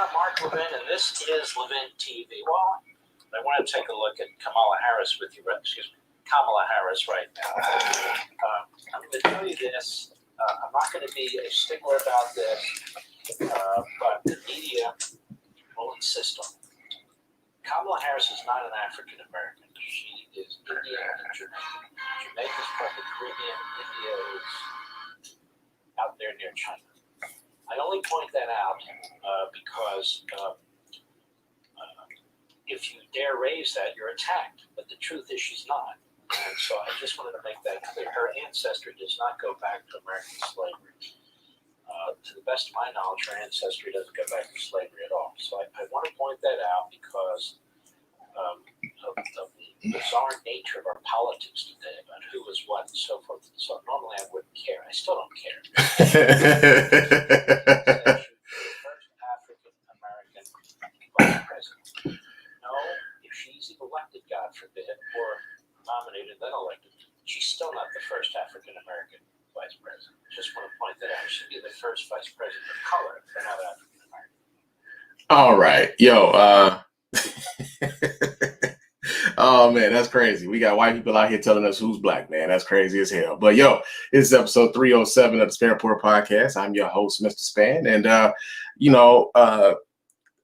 I'm Mark Levin, and this is Levin TV. Well, I want to take a look at Kamala Harris with you. Excuse me, Kamala Harris right now. I'm going to tell you this. I'm not going to be a stickler about this, but the media will insist on it. Kamala Harris is not an African American. She is Indian and Jamaican. Jamaica's part of the Caribbean. India is out there near China. I only point that out because if you dare raise that, you're attacked. But the truth is she's not. And so I just wanted to make that clear. Her ancestry does not go back to American slavery. To the best of my knowledge, her ancestry doesn't go back to slavery at all. So I want to point that out because of the bizarre nature of our politics today about who is what and so forth. So normally I wouldn't care. I still don't care. First African American vice president. No, if she's elected, God forbid, or nominated then elected, she's still not the first African American vice president. Just want to point that out. She'd be the first vice president of color, but not African American. All right, oh man, that's crazy. We got white people out here telling us who's black, man. That's crazy as hell. But this is episode 307 of the Spann Report podcast. I'm your host, Mr. Spann. And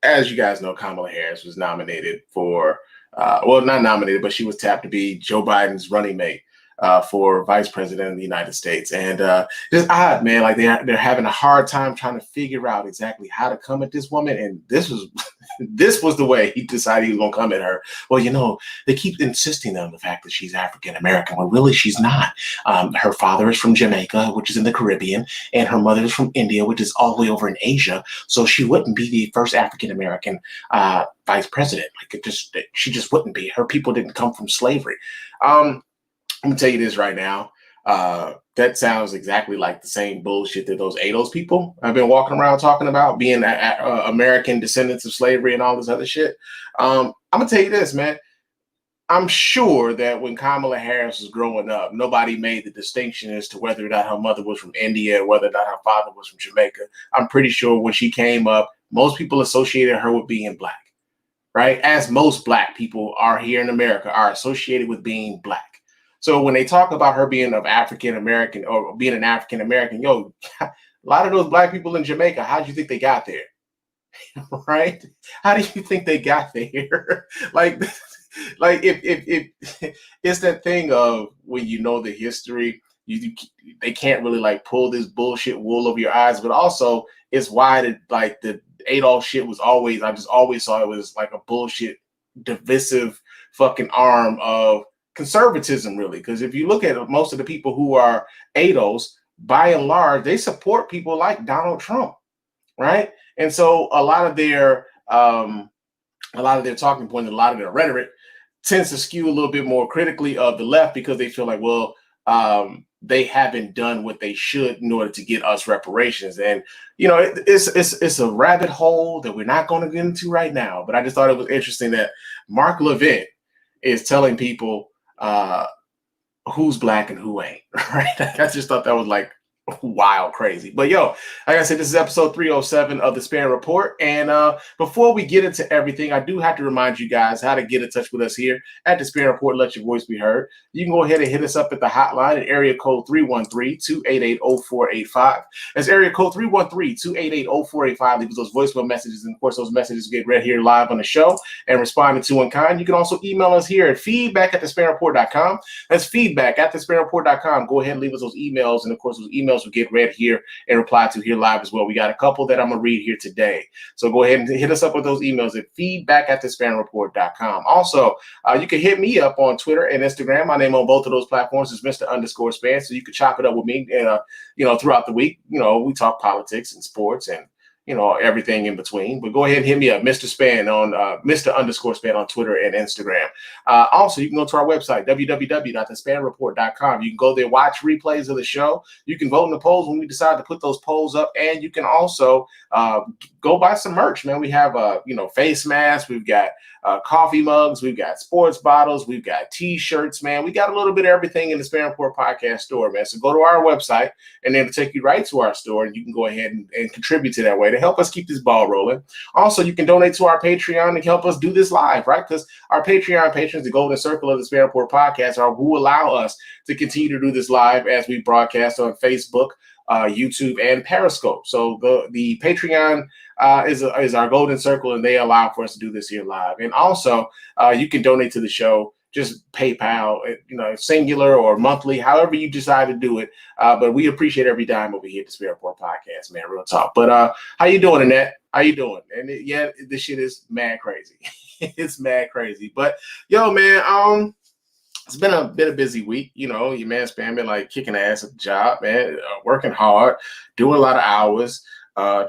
as you guys know, Kamala Harris was nominated for not nominated, but she was tapped to be Joe Biden's running mate for vice president of the United States. And it's odd, man. Like they're having a hard time trying to figure out exactly how to come at this woman. And this was the way he decided he was going to come at her. Well, they keep insisting on the fact that she's African American. Well, really, she's not. Her father is from Jamaica, which is in the Caribbean, and her mother is from India, which is all the way over in Asia. So she wouldn't be the first African American vice president. She just wouldn't be. Her people didn't come from slavery. I'm gonna tell you this right now. That sounds exactly like the same bullshit that those ADOS people have been walking around talking about, being American descendants of slavery and all this other shit. I'm gonna tell you this, man. I'm sure that when Kamala Harris was growing up, nobody made the distinction as to whether or not her mother was from India, whether or not her father was from Jamaica. I'm pretty sure when she came up, most people associated her with being black, right? As most black people are here in America are associated with being black. So when they talk about her being of African American or being an African American, a lot of those black people in Jamaica, how do you think they got there? Right? How do you think they got there? like if it's that thing of when you know the history, they can't really pull this bullshit wool over your eyes, but also it's why the Adolf shit was always, I just always saw it was like a bullshit divisive fucking arm of conservatism, really, because if you look at most of the people who are ADOS, by and large, they support people like Donald Trump, right? And so a lot of their talking points, a lot of their rhetoric tends to skew a little bit more critically of the left because they feel like, they haven't done what they should in order to get us reparations. And it's a rabbit hole that we're not going to get into right now. But I just thought it was interesting that Mark Levin is telling people who's black and who ain't, right? I just thought that was wild crazy. But like I said, this is episode 307 of the Spann Report. And before we get into everything, I do have to remind you guys how to get in touch with us here at the Spann Report. Let your voice be heard. You can go ahead and hit us up at the hotline at area code 313-288-0485. That's area code 313-288-0485. Leave us those voicemail messages. And of course, those messages get read here live on the show and responded to in kind. You can also email us here at feedback@thespannreport.com. That's feedback@thespannreport.com. Go ahead and leave us those emails. And of course, those emails will get read here and replied to here live as well. We got a couple that I'm going to read here today. So go ahead and hit us up with those emails at feedback@thespannreport.com. Also, you can hit me up on Twitter and Instagram. My name on both of those platforms is Mr._Spann. So you can chop it up with me, throughout the week. We talk politics and sports and everything in between. But go ahead and hit me up, Mr. Spann on Mr._Spann on Twitter and Instagram. Also, you can go to our website, www.thespannreport.com. You can go there, watch replays of the show. You can vote in the polls when we decide to put those polls up. And you can also go buy some merch, man. We have face masks. We've got coffee mugs, we've got sports bottles, we've got t-shirts, man. We got a little bit of everything in the Spann podcast store, man. So go to our website and then it'll take you right to our store, and you can go ahead and contribute to that way to help us keep this ball rolling. Also, you can donate to our Patreon to help us do this live, right? Because our Patreon patrons, the golden circle of the Spann podcast, are who allow us to continue to do this live as we broadcast on Facebook, YouTube, and Periscope. So the Patreon is our golden circle, and they allow for us to do this here live. And also, you can donate to the show, just PayPal, singular or monthly, however you decide to do it. But we appreciate every dime over here at the Spann podcast, man. Real talk. But how you doing, Annette? How you doing? And this shit is mad crazy. It's mad crazy. But yo, man, it's been a busy week. Your man Spann been like kicking ass at the job, man, working hard, doing a lot of hours,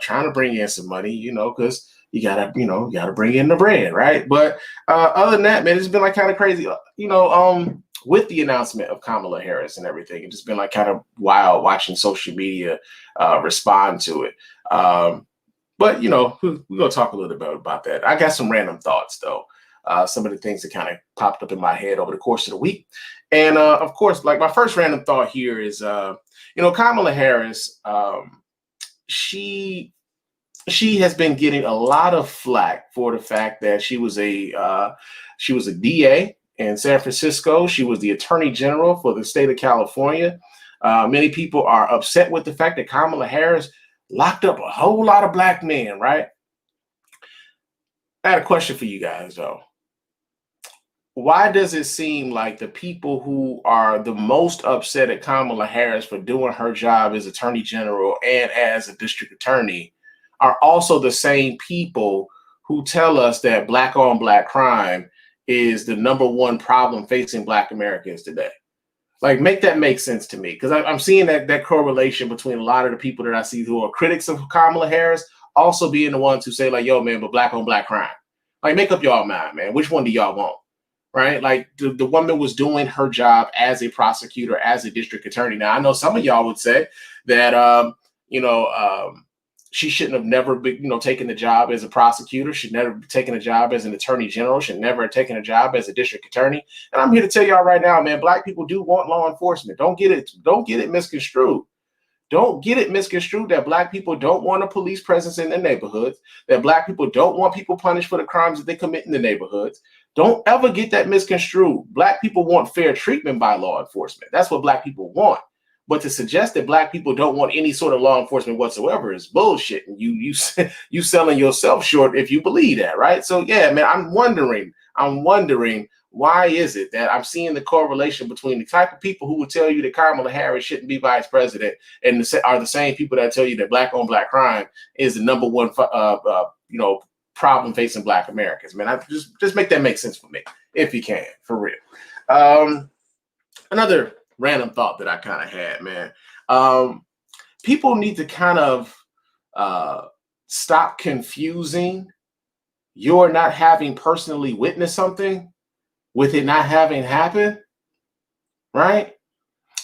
trying to bring in some money, because you gotta bring in the bread, right? But other than that, man, it's been like kind of crazy, with the announcement of Kamala Harris and everything. It's just been like kind of wild watching social media respond to it. But we're gonna talk a little bit about that. I got some random thoughts though. Some of the things that kind of popped up in my head over the course of the week. And of course, like my first random thought here is, Kamala Harris, she has been getting a lot of flack for the fact that she was a DA in San Francisco. She was the Attorney General for the state of California. Many people are upset with the fact that Kamala Harris locked up a whole lot of black men, right? I had a question for you guys, though. Why does it seem like the people who are the most upset at Kamala Harris for doing her job as Attorney General and as a district attorney are also the same people who tell us that black on black crime is the #1 problem facing black Americans today? Like, make that make sense to me, because I'm seeing that correlation between a lot of the people that I see who are critics of Kamala Harris also being the ones who say, like, yo, man, but black on black crime. Like, make up y'all mind, man. Which one do y'all want? Right? Like, the woman was doing her job as a prosecutor, as a district attorney. Now, I know some of y'all would say that, she shouldn't have never been, taken the job as a prosecutor. She'd never taken a job as an attorney general. Should never have taken a job as a district attorney. And I'm here to tell y'all right now, man, black people do want law enforcement. Don't get it misconstrued. Don't get it misconstrued that black people don't want a police presence in their neighborhoods, that black people don't want people punished for the crimes that they commit in the neighborhoods. Don't ever get that misconstrued. Black people want fair treatment by law enforcement. That's what black people want. But to suggest that black people don't want any sort of law enforcement whatsoever is bullshit. And you selling yourself short if you believe that, right? So yeah, man, I'm wondering why is it that I'm seeing the correlation between the type of people who will tell you that Kamala Harris shouldn't be vice president and are the same people that tell you that black on black crime is the #1 problem facing black Americans. Man, I just make that make sense for me, if you can, for real. Another random thought that I kind of had, man. People need to kind of stop confusing your not having personally witnessed something with it not having happened, right?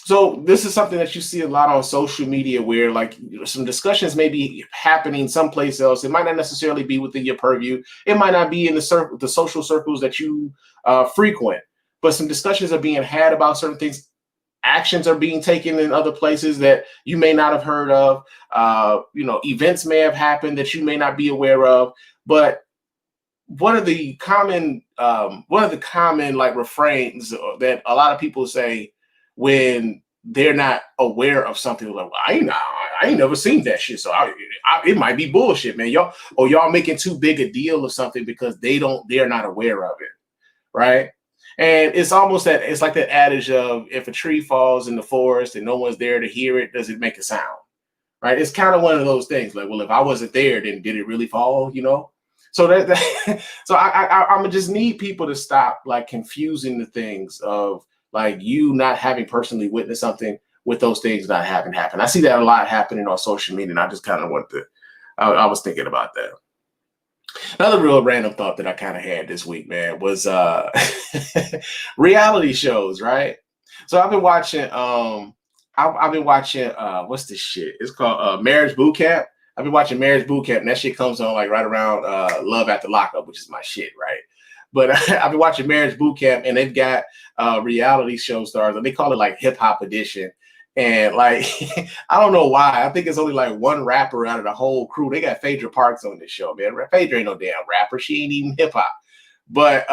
So this is something that you see a lot on social media where like some discussions may be happening someplace else. It might not necessarily be within your purview. It might not be in the social circles that you frequent, but some discussions are being had about certain things. Actions are being taken in other places that you may not have heard of. Events may have happened that you may not be aware of. But one of the common like refrains that a lot of people say when they're not aware of something, like, well, I ain't never seen that shit, so it might be bullshit, man. Y'all making too big a deal of something because they're not aware of it, right? And it's almost it's like that adage of if a tree falls in the forest and no one's there to hear it, does it make a sound? Right? It's kind of one of those things. Like, well, if I wasn't there, then did it really fall? So so I'm gonna just need people to stop like confusing the things of like you not having personally witnessed something with those things not having happened. I see that a lot happening on social media, and I just kind of I was thinking about that. Another real random thought that I kind of had this week, man, was reality shows, right? So I've been watching what's this shit? It's called Marriage Boot Camp. I've been watching Marriage Boot Camp, and that shit comes on like right around Love After Lockup, which is my shit, right? But I've been watching Marriage Boot Camp, and they've got reality show stars, and they call it like hip hop edition. And like, I don't know why. I think it's only like one rapper out of the whole crew. They got Phaedra Parks on this show, man. Phaedra ain't no damn rapper. She ain't even hip hop. But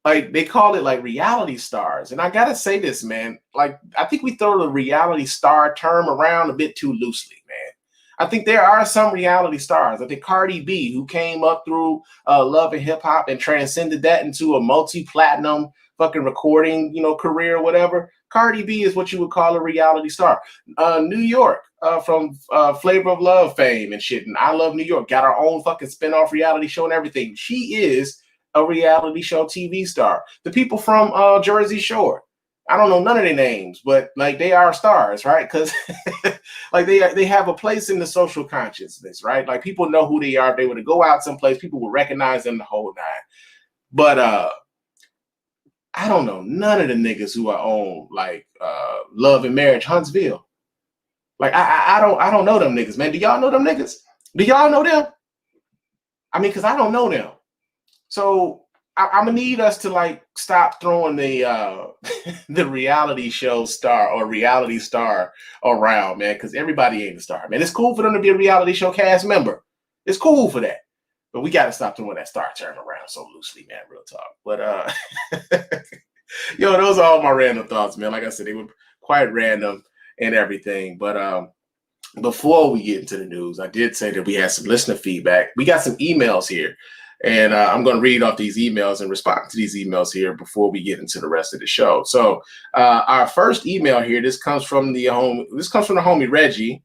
like they call it like reality stars. And I gotta say this, man. Like, I think we throw the reality star term around a bit too loosely, man. I think there are some reality stars. I think Cardi B, who came up through Love and Hip Hop and transcended that into a multi-platinum fucking recording, career or whatever. Cardi B is what you would call a reality star. New York, from Flavor of Love fame and shit, and I Love New York, got our own fucking spinoff reality show and everything. She is a reality show TV star. The people from Jersey Shore, I don't know none of their names, but like they are stars, right? Because like they have a place in the social consciousness, right? Like people know who they are. If they were to go out someplace, people will recognize them the whole nine. But I don't know none of the niggas who are on like Love and Marriage Huntsville. Like I don't know them niggas, man. Do y'all know them niggas? Do y'all know them? I mean, because I don't know them. So I'm gonna need us to like stop throwing the the reality show star or reality star around, man, because everybody ain't a star, man. It's cool for them to be a reality show cast member. It's cool for that. But we got to stop throwing that star term around so loosely, man, real talk. But those are all my random thoughts, man. Like I said, they were quite random and everything. But before we get into the news, I did say that we had some listener feedback. We got some emails here. And I'm going to read off these emails and respond to these emails here before we get into the rest of the show. So our first email here, this comes from the homie Reggie.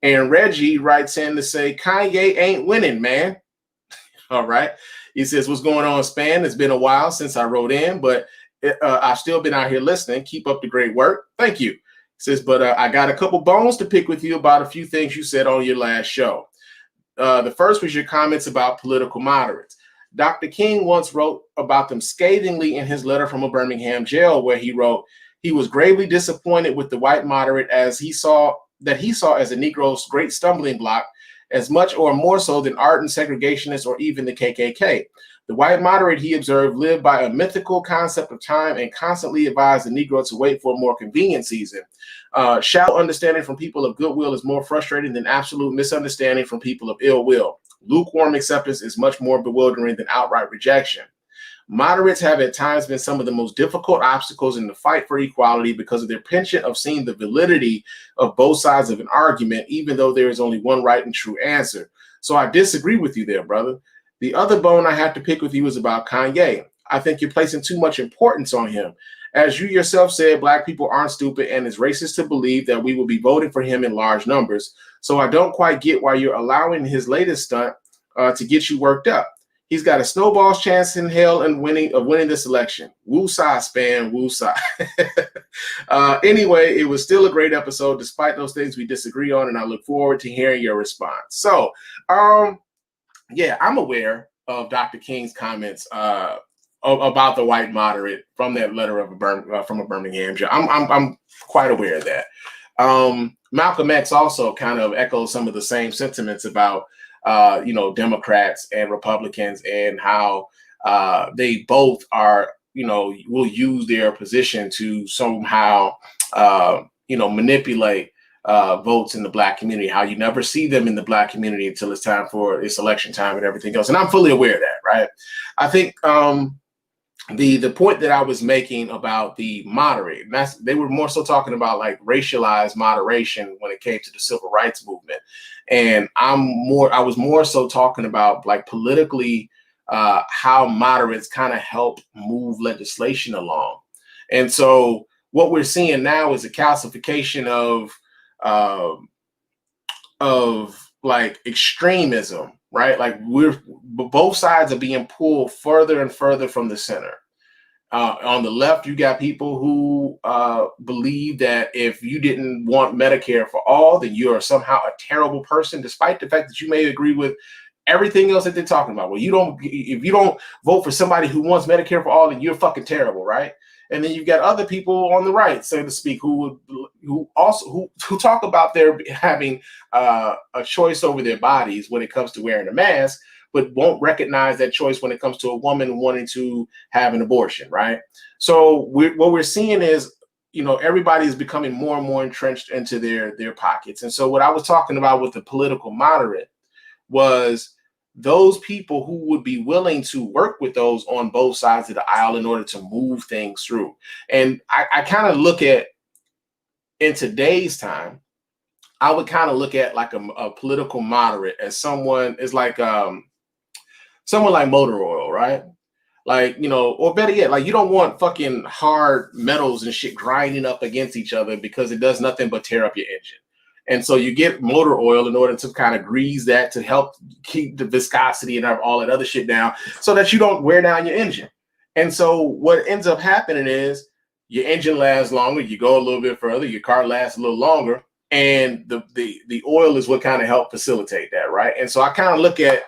And Reggie writes in to say, Kanye ain't winning, man. All right. He says, what's going on, Spann? It's been a while since I wrote in, but I've still been out here listening. Keep up the great work. Thank you. He says, but I got a couple bones to pick with you about a few things you said on your last show. The first was your comments about political moderates. Dr. King once wrote about them scathingly in his letter from a Birmingham jail, where he wrote, he was gravely disappointed with the white moderate as he saw as a Negro's great stumbling block, as much or more so than ardent segregationists or even the KKK. The white moderate, he observed, lived by a mythical concept of time and constantly advised the Negro to wait for a more convenient season. Shallow understanding from people of goodwill is more frustrating than absolute misunderstanding from people of ill will. Lukewarm acceptance is much more bewildering than outright rejection. Moderates have at times been some of the most difficult obstacles in the fight for equality because of their penchant of seeing the validity of both sides of an argument, even though there is only one right and true answer. So I disagree with you there, brother. The other bone I have to pick with you is about Kanye. I think you're placing too much importance on him. As you yourself said, black people aren't stupid, and it's racist to believe that we will be voting for him in large numbers. So I don't quite get why you're allowing his latest stunt to get you worked up. He's got a snowball's chance in hell and winning this election. Woo-sah, Spann, woo-sah. Anyway, it was still a great episode, despite those things we disagree on, and I look forward to hearing your response. So, yeah, I'm aware of Dr. King's comments about the white moderate from that letter from a Birmingham jail. I'm quite aware of that. Malcolm X also kind of echoes some of the same sentiments about Democrats and Republicans and how they both are, will use their position to somehow, manipulate votes in the black community, how you never see them in the black community until it's time for it's election time and everything else. And I'm fully aware of that, right? I think the point that I was making about the moderate, they were more so talking about like racialized moderation when it came to the civil rights movement. And I was more so talking about like politically how moderates kind of help move legislation along. And so what we're seeing now is a calcification of like extremism, right? Like both sides are being pulled further and further from the center. On the left, you got people who believe that if you didn't want Medicare for all, then you are somehow a terrible person, despite the fact that you may agree with everything else that they're talking about. Well, if you don't vote for somebody who wants Medicare for all, then you're fucking terrible, right? And then you've got other people on the right, so to speak, who talk about their having a choice over their bodies when it comes to wearing a mask, but won't recognize that choice when it comes to a woman wanting to have an abortion, right? So what we're seeing is, you know, everybody is becoming more and more entrenched into their pockets. And so what I was talking about with the political moderate was those people who would be willing to work with those on both sides of the aisle in order to move things through. And I kind of look at, in today's time, I would kind of look at like a political moderate as someone is like someone like motor oil, right? Like, you know, or better yet, like you don't want fucking hard metals and shit grinding up against each other because it does nothing but tear up your engine. And so you get motor oil in order to kind of grease that to help keep the viscosity and all that other shit down so that you don't wear down your engine. And so what ends up happening is your engine lasts longer, you go a little bit further, your car lasts a little longer, and the oil is what kind of help facilitate that, right? And so I kind of look at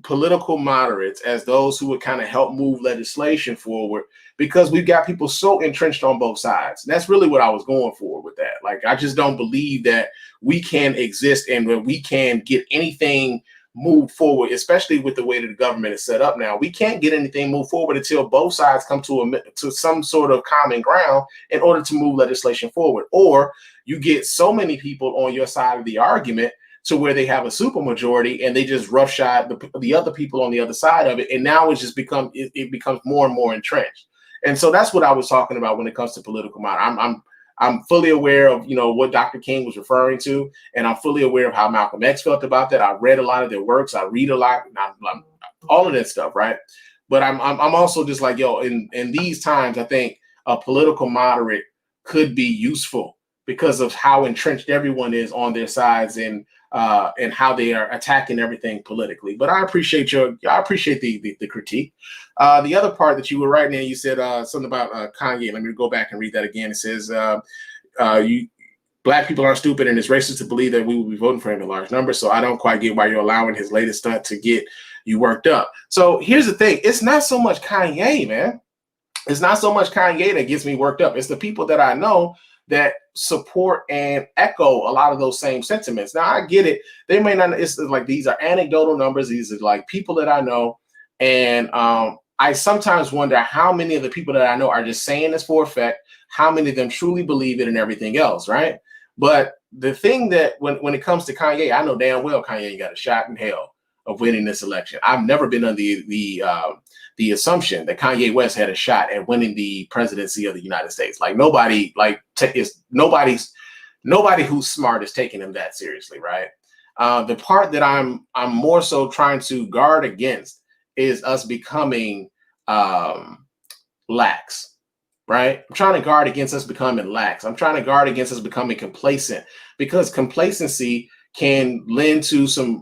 political moderates as those who would kind of help move legislation forward, because we've got people so entrenched on both sides. And that's really what I was going for with that. Like, I just don't believe that we can exist and that we can get anything moved forward, especially with the way that the government is set up now. We can't get anything moved forward until both sides come to some sort of common ground in order to move legislation forward. Or you get so many people on your side of the argument to where they have a super majority and they just roughshod the other people on the other side of it. And now it's just it becomes more and more entrenched. And so that's what I was talking about when it comes to political mind. I'm fully aware of, you know, what Dr. King was referring to, and I'm fully aware of how Malcolm X felt about that. I read a lot of their works. I read a lot, all of that stuff, right? But I'm also just like, yo, in these times, I think a political moderate could be useful because of how entrenched everyone is on their sides and how they are attacking everything politically. But I appreciate the critique. The other part that you were writing in, you said something about Kanye. Let me go back and read that again. It says, Black people aren't stupid, and it's racist to believe that we will be voting for him in large numbers. So I don't quite get why you're allowing his latest stunt to get you worked up. So here's the thing. It's not so much Kanye, man. It's not so much Kanye that gets me worked up. It's the people that I know that support and echo a lot of those same sentiments. Now, I get it. They may not, it's like, these are anecdotal numbers. These are like people that I know. And I sometimes wonder how many of the people that I know are just saying this for effect, how many of them truly believe it and everything else, right? But the thing that when it comes to Kanye, I know damn well Kanye got a shot in hell of winning this election. I've never been under the assumption that Kanye West had a shot at winning the presidency of the United States. Like nobody who's smart is taking him that seriously, right? The part that I'm more so trying to guard against is us becoming lax, right? I'm trying to guard against us becoming lax. I'm trying to guard against us becoming complacent, because complacency can lend to some,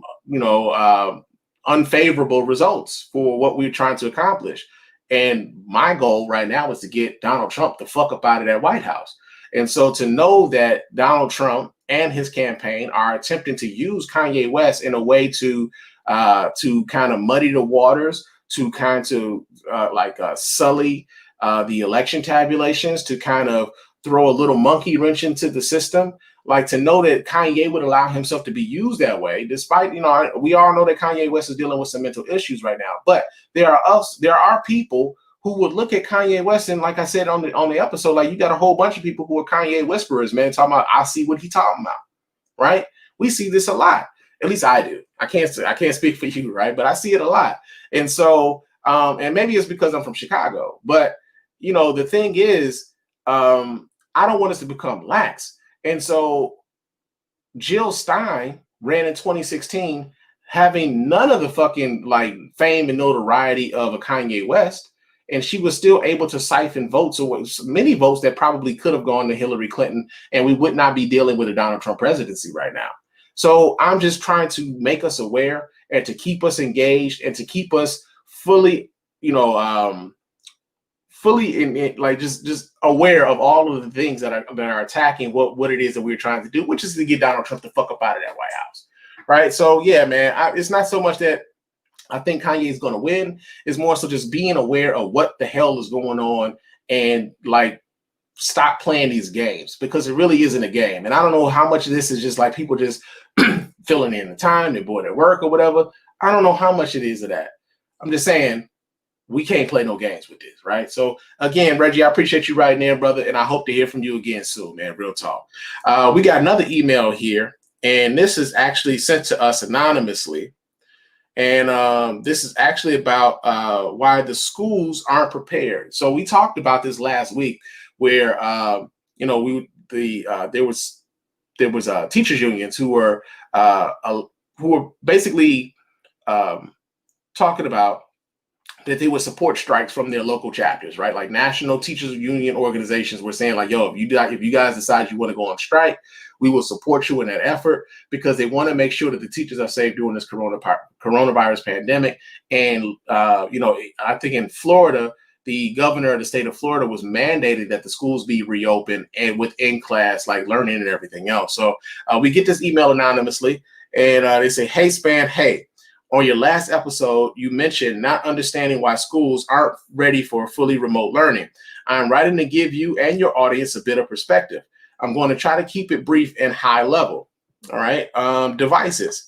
unfavorable results for what we're trying to accomplish. And my goal right now is to get Donald Trump the fuck up out of that White House. And so to know that Donald Trump and his campaign are attempting to use Kanye West in a way to kind of muddy the waters, to kind of sully the election tabulations, to kind of throw a little monkey wrench into the system. Like, to know that Kanye would allow himself to be used that way, despite, we all know that Kanye West is dealing with some mental issues right now. But there are people who would look at Kanye West, and like I said on the episode, like, you got a whole bunch of people who are Kanye whisperers, man, talking about, I see what he's talking about, right? We see this a lot. At least I do. I can't speak for you, right? But I see it a lot. And so, and maybe it's because I'm from Chicago, but the thing is, I don't want us to become lax. And so Jill Stein ran in 2016, having none of the fucking fame and notoriety of a Kanye West. And she was still able to siphon votes, or many votes that probably could have gone to Hillary Clinton, and we would not be dealing with a Donald Trump presidency right now. So I'm just trying to make us aware and to keep us engaged and to keep us fully, just aware of all of the things that are attacking what it is that we're trying to do, which is to get Donald Trump the fuck up out of that White House, right? So yeah, man, it's not so much that I think Kanye is going to win. It's more so just being aware of what the hell is going on and stop playing these games, because it really isn't a game. And I don't know how much of this is just like people just filling in the time, they're bored at work or whatever. I don't know how much it is of that. I'm just saying we can't play no games with this, right? So again, Reggie, I appreciate you writing in, brother, and I hope to hear from you again soon, man. Real talk. We got another email here, and this is actually sent to us anonymously. And this is actually about why the schools aren't prepared. So we talked about this last week, where there was teachers unions who were basically talking about that they would support strikes from their local chapters, right? Like national teachers union organizations were saying, like, yo, if you guys decide you want to go on strike, we will support you in that effort, because they want to make sure that the teachers are safe during this coronavirus pandemic. And I think in Florida, the governor of the state of Florida was mandated that the schools be reopened and within class, like learning and everything else. So we get this email anonymously, and they say, hey, Spann, hey, on your last episode, you mentioned not understanding why schools aren't ready for fully remote learning. I'm writing to give you and your audience a bit of perspective. I'm going to try to keep it brief and high level. All right. Devices.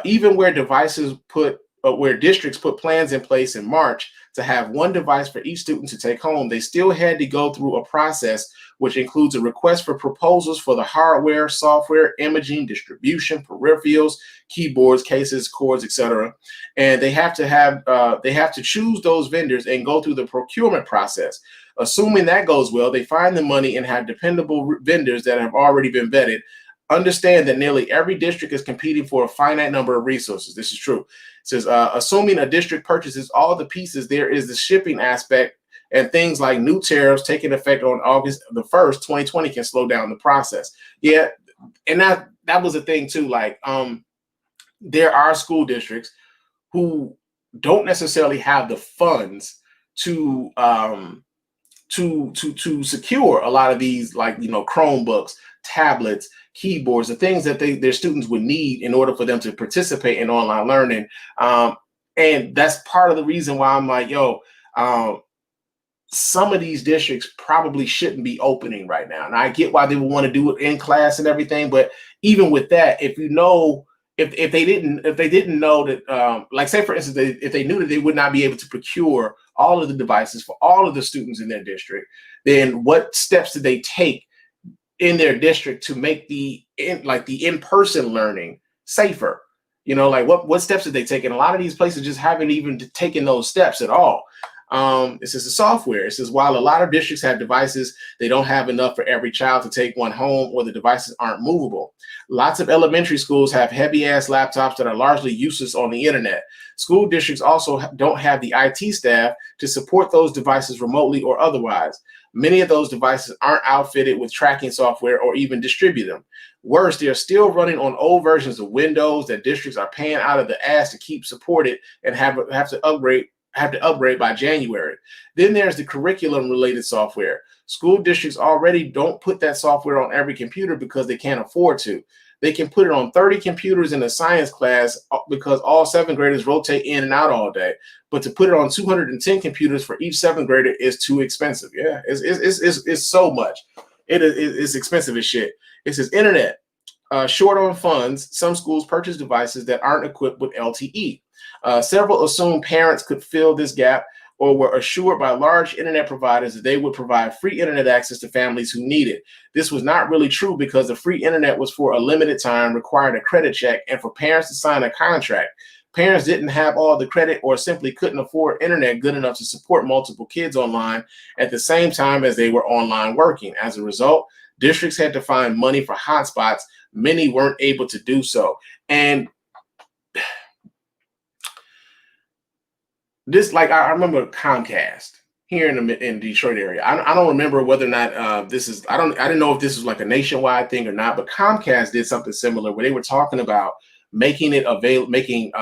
Even where districts put plans in place in March to have one device for each student to take home, they still had to go through a process which includes a request for proposals for the hardware, software, imaging, distribution, peripherals, keyboards, cases, cords, etc. And they have to choose those vendors and go through the procurement process. Assuming that goes well, they find the money and have dependable vendors that have already been vetted. Understand that nearly every district is competing for a finite number of resources. This is true. It says, assuming a district purchases all the pieces, there is the shipping aspect, and things like new tariffs taking effect on August the 1st, 2020 can slow down the process. Yeah, and that was a thing too. Like, there are school districts who don't necessarily have the funds to secure a lot of these, like, Chromebooks, tablets, keyboards, the things that their students would need in order for them to participate in online learning. And that's part of the reason why I'm like, some of these districts probably shouldn't be opening right now. And I get why they would want to do it in class and everything, but even with that, if they didn't know that, like, say for instance, if they knew that they would not be able to procure all of the devices for all of the students in their district, then what steps did they take in their district to make the in-person learning safer? Like what steps did they take? And a lot of these places just haven't even taken those steps at all. It says the software. It says while a lot of districts have devices, they don't have enough for every child to take one home, or the devices aren't movable. Lots of elementary schools have heavy-ass laptops that are largely useless on the internet. School districts also don't have the IT staff to support those devices remotely or otherwise. Many of those devices aren't outfitted with tracking software or even distribute them. Worse, they are still running on old versions of Windows that districts are paying out of the ass to keep supported and have to upgrade by January. Then there's the curriculum-related software. School districts already don't put that software on every computer because they can't afford to. They can put it on 30 computers in a science class because all seventh graders rotate in and out all day. But to put it on 210 computers for each seventh grader is too expensive. Yeah, it's so much. It's expensive as shit. It says internet. Short on funds, some schools purchase devices that aren't equipped with LTE. Several assumed parents could fill this gap or were assured by large internet providers that they would provide free internet access to families who need it. This was not really true because the free internet was for a limited time, required a credit check, and for parents to sign a contract. Parents didn't have all the credit or simply couldn't afford internet good enough to support multiple kids online at the same time as they were online working. As a result, districts had to find money for hotspots. Many weren't able to do so. And this, like, I remember Comcast here in Detroit area. I don't remember whether or not I didn't know if this was like a nationwide thing or not, but Comcast did something similar where they were talking about making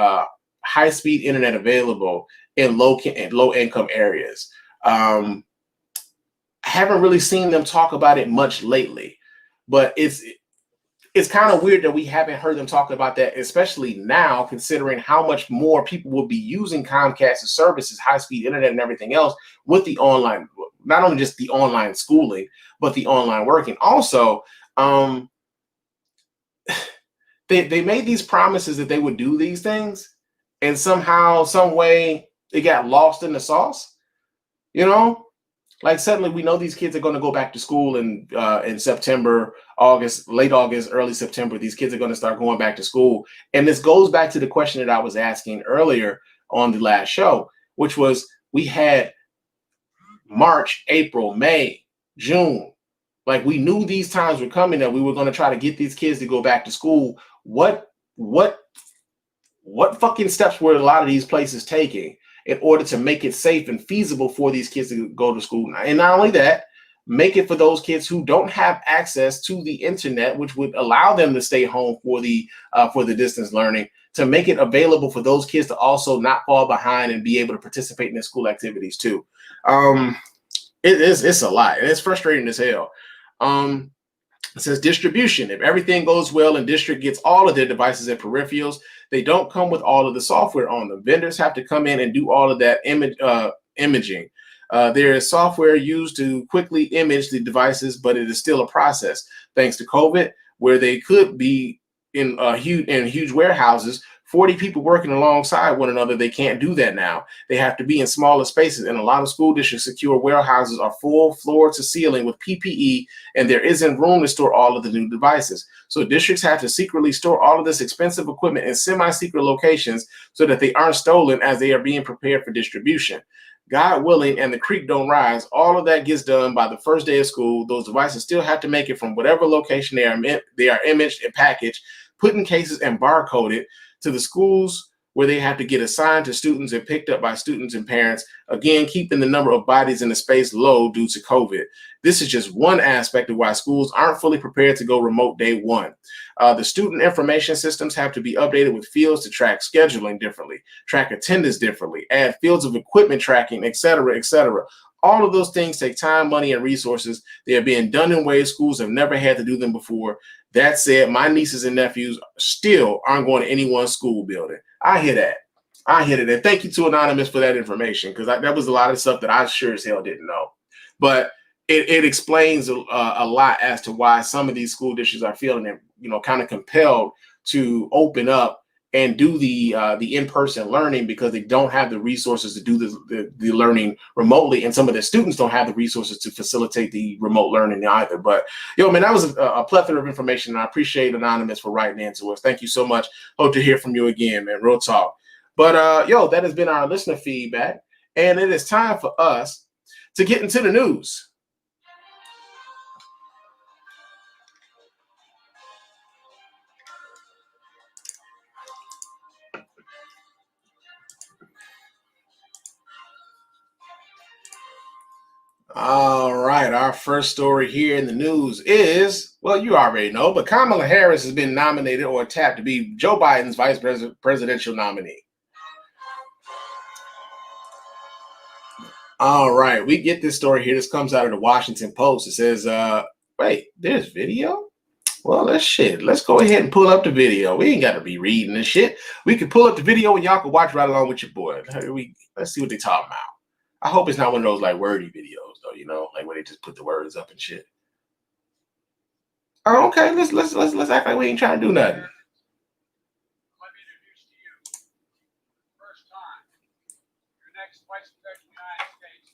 high-speed internet available in low income areas. I haven't really seen them talk about it much lately, but it's kind of weird that we haven't heard them talk about that, especially now, considering how much more people will be using Comcast's services, high-speed internet and everything else with the online, not only just the online schooling, but the online working. Also, they made these promises that they would do these things, and somehow, some way, it got lost in the sauce. You know, like suddenly we know these kids are going to go back to school in September, August, late August, early September. These kids are going to start going back to school, and this goes back to the question that I was asking earlier on the last show, which was we had March, April, May, June. Like we knew these times were coming that we were going to try to get these kids to go back to school. What fucking steps were a lot of these places taking in order to make it safe and feasible for these kids to go to school? And not only that, make it for those kids who don't have access to the internet, which would allow them to stay home for the distance learning, to make it available for those kids to also not fall behind and be able to participate in their school activities too. It's a lot, and it's frustrating as hell. It says distribution. If everything goes well and district gets all of their devices and peripherals, they don't come with all of the software on them. Vendors have to come in and do all of that imaging. There is software used to quickly image the devices, but it is still a process. Thanks to COVID, where they could be in huge warehouses, 40 people working alongside one another, they can't do that now. They have to be in smaller spaces, and a lot of school districts' secure warehouses are full floor to ceiling with PPE, and there isn't room to store all of the new devices. So districts have to secretly store all of this expensive equipment in semi-secret locations so that they aren't stolen as they are being prepared for distribution. God willing, and the creek don't rise, all of that gets done by the first day of school. Those devices still have to make it from whatever location they are imaged and packaged, put in cases and barcoded to the schools where they have to get assigned to students and picked up by students and parents, again, keeping the number of bodies in the space low due to COVID. This is just one aspect of why schools aren't fully prepared to go remote day one. The student information systems have to be updated with fields to track scheduling differently, track attendance differently, add fields of equipment tracking, et cetera, et cetera. All of those things take time, money, and resources. They are being done in ways schools have never had to do them before. That said, my nieces and nephews still aren't going to any one school building. I hear that. And thank you to Anonymous for that information, because that was a lot of stuff that I sure as hell didn't know. But it explains a lot as to why some of these school districts are feeling, kind of compelled to open up and do the in-person learning, because they don't have the resources to do the learning remotely, and some of their students don't have the resources to facilitate the remote learning either. But man, that was a plethora of information, and I appreciate Anonymous for writing into us. Thank you so much. Hope to hear from you again, man. Real talk. But that has been our listener feedback, and it is time for us to get into the news. All right, our first story here in the news is, well, you already know, but Kamala Harris has been nominated or tapped to be Joe Biden's vice presidential nominee. All right, we get this story here. This comes out of the Washington Post. It says, wait, there's video? Well, let's go ahead and pull up the video. We ain't got to be reading this shit. We can pull up the video and y'all can watch right along with your boy. Let's see what they're talking about. I hope it's not one of those like wordy videos though, like where they just put the words up and shit. Oh, okay, let's act like we ain't trying to do nothing. Let me introduce to you, first time, your next Vice President of the United States,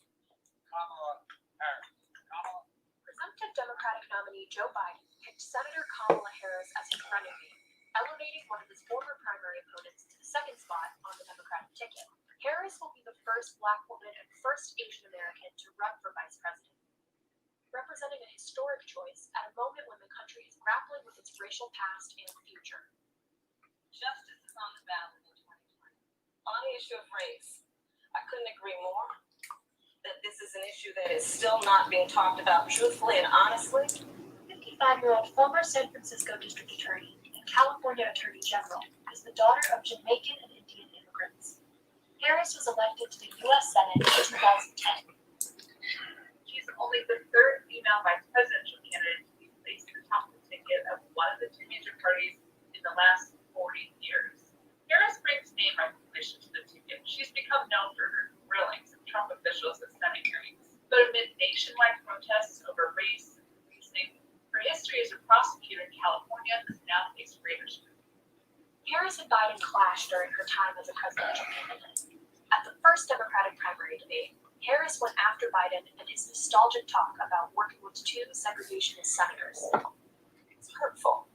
Kamala Harris. Kamala? Presumptive Democratic nominee Joe Biden picked Senator Kamala Harris as his running mate, elevating one of his former primary opponents to the second spot on the Democratic ticket. Harris will be the first Black woman and first Asian American to run for vice president, representing a historic choice at a moment when the country is grappling with its racial past and future. Justice is on the ballot in 2020. On the issue of race, I couldn't agree more that this is an issue that is still not being talked about truthfully and honestly. 55-year-old former San Francisco District Attorney and California Attorney General is the daughter of Jamaican and Indian immigrants. Harris was elected to the U.S. Senate in 2010. She's only the third female vice presidential candidate to be placed atop the ticket of one of the two major parties in the last 40 years. Harris brings name recognition to the ticket. She's become known for her grilling some Trump officials at Senate hearings. But amid nationwide protests over race and policing, her history as a prosecutor in California has now faced greater scrutiny. Harris and Biden clashed during her time as a presidential candidate. At the first Democratic primary debate, Harris went after Biden and his nostalgic talk about working with two segregationist senators. It's hurtful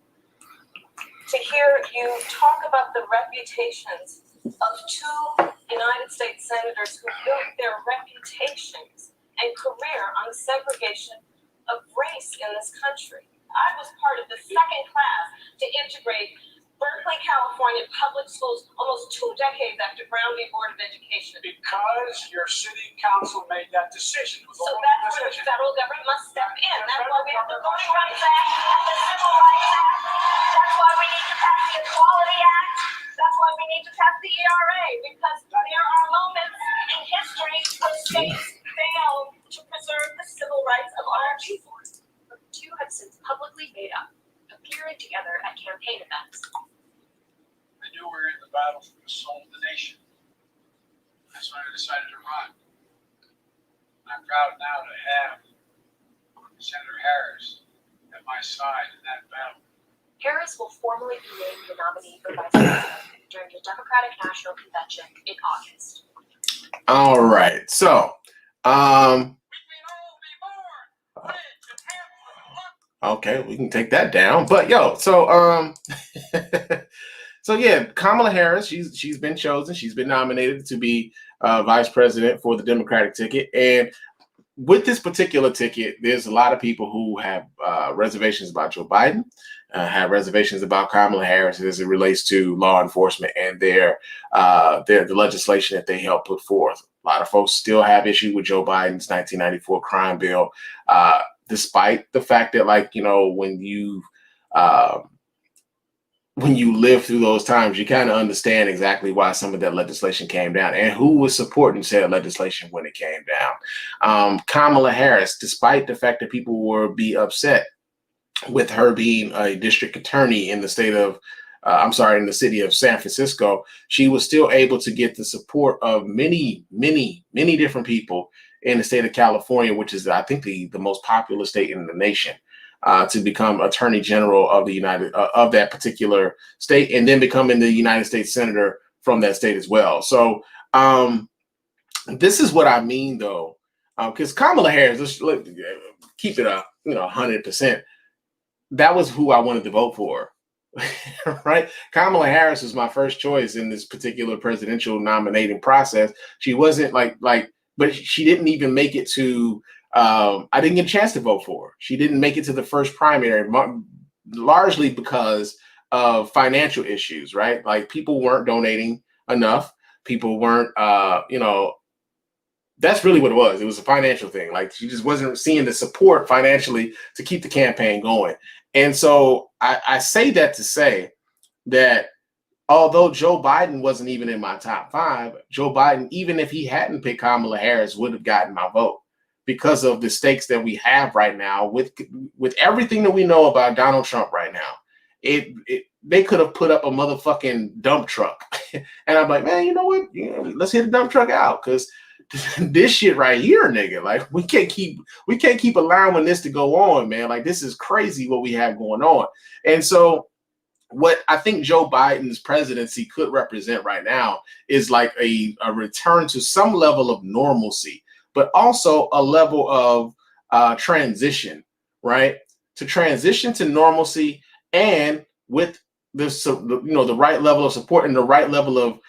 to hear you talk about the reputations of two United States senators who built their reputations and career on segregation of race in this country. I was part of the second class to integrate Berkeley, California public schools almost 2 decades after Brown v. Board of Education. Because your city council made that decision. It was So a wrong that's where the decision. federal government must step in. That's why we have the Voting Rights Act and the Civil Rights Act. That's why we need to pass the Equality Act. That's why we need to pass the ERA, because there are moments in history when states fail to preserve the civil rights of all people. The two have since publicly made up, appearing together at campaign events. I knew we were in the battle for the soul of the nation. That's why I decided to run. I'm proud now to have Senator Harris at my side in that battle. Harris will formally be named the nominee for vice president during the Democratic National Convention in August. All right. So, okay, we can take that down. But yo, so so yeah, Kamala Harris, she's been chosen. She's been nominated to be vice president for the Democratic ticket. And with this particular ticket, there's a lot of people who have reservations about Joe Biden, have reservations about Kamala Harris as it relates to law enforcement and the legislation that they helped put forth. A lot of folks still have issue with Joe Biden's 1994 crime bill, despite the fact that, like, you know, when you live through those times, you kind of understand exactly why some of that legislation came down and who was supporting said legislation when it came down. Kamala Harris, despite the fact that people would be upset with her being a district attorney in the state of, in the city of San Francisco, she was still able to get the support of many, many, many different people in the state of California, which is, I think, the most populous state in the nation, to become Attorney General of the of that particular state, and then becoming the United States Senator from that state as well. So this is what I mean, though, because Kamala Harris, let's keep it 100%. That was who I wanted to vote for. Right? Kamala Harris was my first choice in this particular presidential nominating process. She wasn't but she didn't even make it to, I didn't get a chance to vote for her. She didn't make it to the first primary, largely because of financial issues, right? Like, people weren't donating enough. People weren't, that's really what it was. It was a financial thing. Like, she just wasn't seeing the support financially to keep the campaign going. And so I say that to say that although Joe Biden wasn't even in my top 5, Joe Biden, even if he hadn't picked Kamala Harris, would have gotten my vote because of the stakes that we have right now with everything that we know about Donald Trump right now. They could have put up a motherfucking dump truck. And I'm like, man, you know what? Let's hit the dump truck out, because this shit right here, nigga, like, we can't keep allowing this to go on, man. Like, this is crazy what we have going on. And so what I think Joe Biden's presidency could represent right now is like a return to some level of normalcy, but also a level of transition, right? To transition to normalcy, and with this, the right level of support and the right level of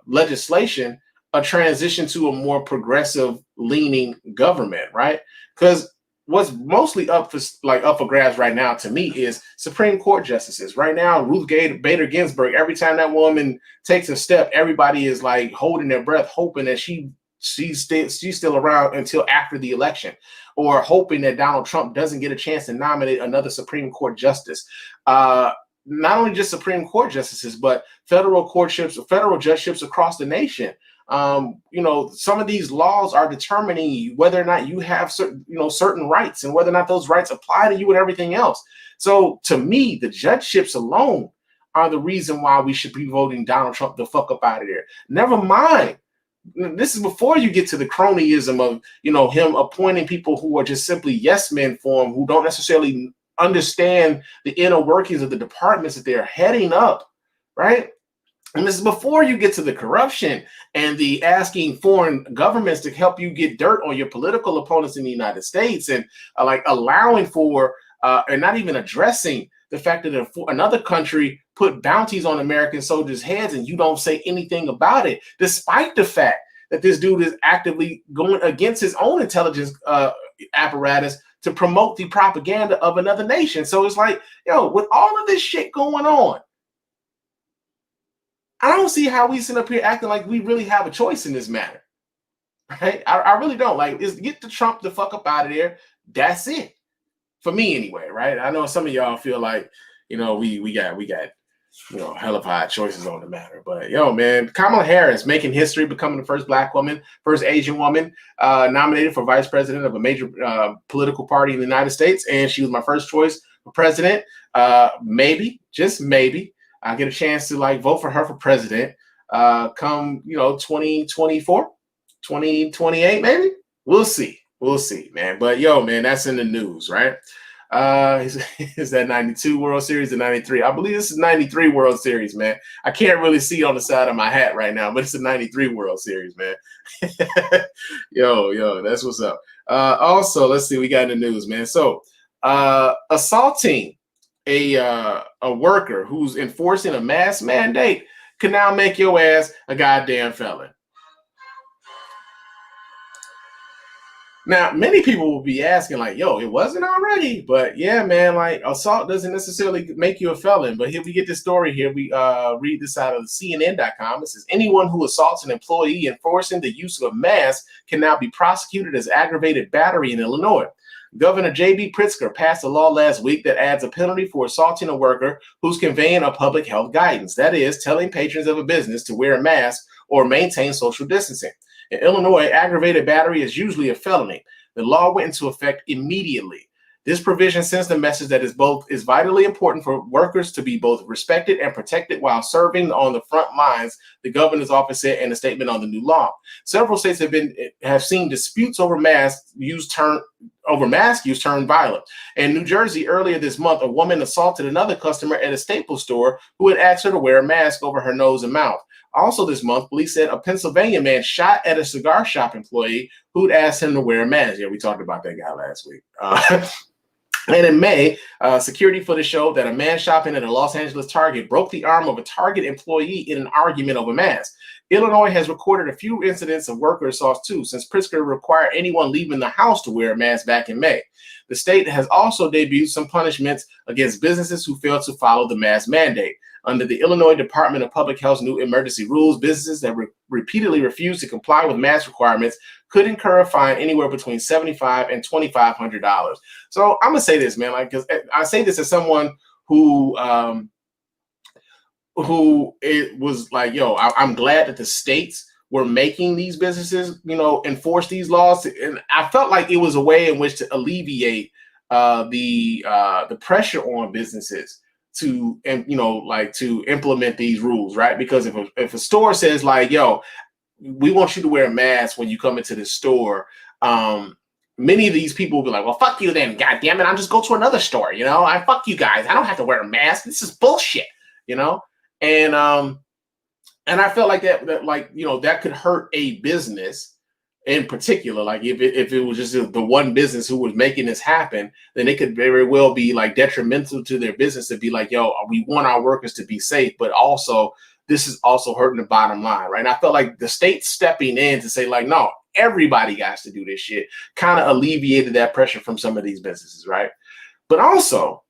legislation, a transition to a more progressive leaning government, right? Because what's mostly up for grabs right now to me is Supreme Court justices. Right now, Ruth Bader Ginsburg, every time that woman takes a step, everybody is like holding their breath, hoping that she's still around until after the election, or hoping that Donald Trump doesn't get a chance to nominate another Supreme Court justice. Not only just Supreme Court justices, but federal judgeships across the nation. Some of these laws are determining whether or not you have certain rights, and whether or not those rights apply to you and everything else. So to me, the judgeships alone are the reason why we should be voting Donald Trump the fuck up out of there. Never mind. This is before you get to the cronyism of, him appointing people who are just simply yes men for him, who don't necessarily understand the inner workings of the departments that they're heading up, right? And this is before you get to the corruption and the asking foreign governments to help you get dirt on your political opponents in the United States, and like allowing for and not even addressing the fact that another country put bounties on American soldiers' heads and you don't say anything about it, despite the fact that this dude is actively going against his own intelligence apparatus to promote the propaganda of another nation. So it's like, yo, with all of this shit going on, I don't see how we sit up here acting like we really have a choice in this matter, right? I really don't. Like, is get the Trump the fuck up out of there. That's it, for me anyway, right? I know some of y'all feel like, you know, we got you know, hell of high choices on the matter, but yo, man, Kamala Harris making history, becoming the first Black woman, first Asian woman nominated for vice president of a major political party in the United States, and she was my first choice for president. Maybe, just maybe, I get a chance to like vote for her for president come, you know, 2024, 2028, maybe. We'll see, man. But yo, man, that's in the news, right? Is that 92 World Series or 93? I believe this is 93 World Series, man. I can't really see on the side of my hat right now, but it's a 93 World Series, man. yo, that's what's up. Also, let's see, we got in the news, man. So assaulting a worker who's enforcing a mask mandate can now make your ass a goddamn felon. Now, many people will be asking, like, yo, it wasn't already. But yeah, man, like, assault doesn't necessarily make you a felon. But here we get this story here. We read this out of CNN.com. It says, anyone who assaults an employee enforcing the use of a mask can now be prosecuted as aggravated battery in Illinois. Governor J.B. Pritzker passed a law last week that adds a penalty for assaulting a worker who's conveying a public health guidance. That is, telling patrons of a business to wear a mask or maintain social distancing. In Illinois, aggravated battery is usually a felony. The law went into effect immediately. This provision sends the message that is vitally important for workers to be both respected and protected while serving on the front lines, the governor's office said in a statement on the new law. Several states have seen disputes over mask use turn violent. In New Jersey, earlier this month, a woman assaulted another customer at a Staples store who had asked her to wear a mask over her nose and mouth. Also this month, police said a Pennsylvania man shot at a cigar shop employee who'd asked him to wear a mask. Yeah, we talked about that guy last week. And in May, security footage showed that a man shopping at a Los Angeles Target broke the arm of a Target employee in an argument over masks. Illinois has recorded a few incidents of worker assaults too, since Pritzker required anyone leaving the house to wear a mask back in May. The state has also debuted some punishments against businesses who fail to follow the mask mandate. Under the Illinois Department of Public Health's new emergency rules, businesses that repeatedly refuse to comply with mask requirements could incur a fine anywhere between $7,500 and $2,500. So I'm gonna say this, man, like, because I say this as someone who it was like, yo, I'm glad that the states were making these businesses, you know, enforce these laws, and I felt like it was a way in which to alleviate the pressure on businesses to, and you know, like to implement these rules, right? Because if a store says like, yo, we want you to wear a mask when you come into the store, many of these people will be like, well, fuck you then, god damn it, I'll just go to another store, you know, I fuck you guys, I don't have to wear a mask, this is bullshit, you know. And I felt like that like, you know, that could hurt a business in particular. Like if it was just the one business who was making this happen, then it could very well be like detrimental to their business to be like, yo, we want our workers to be safe, but also this is also hurting the bottom line, right? And I felt like the state stepping in to say like, no, everybody has to do this shit kind of alleviated that pressure from some of these businesses, right? But also,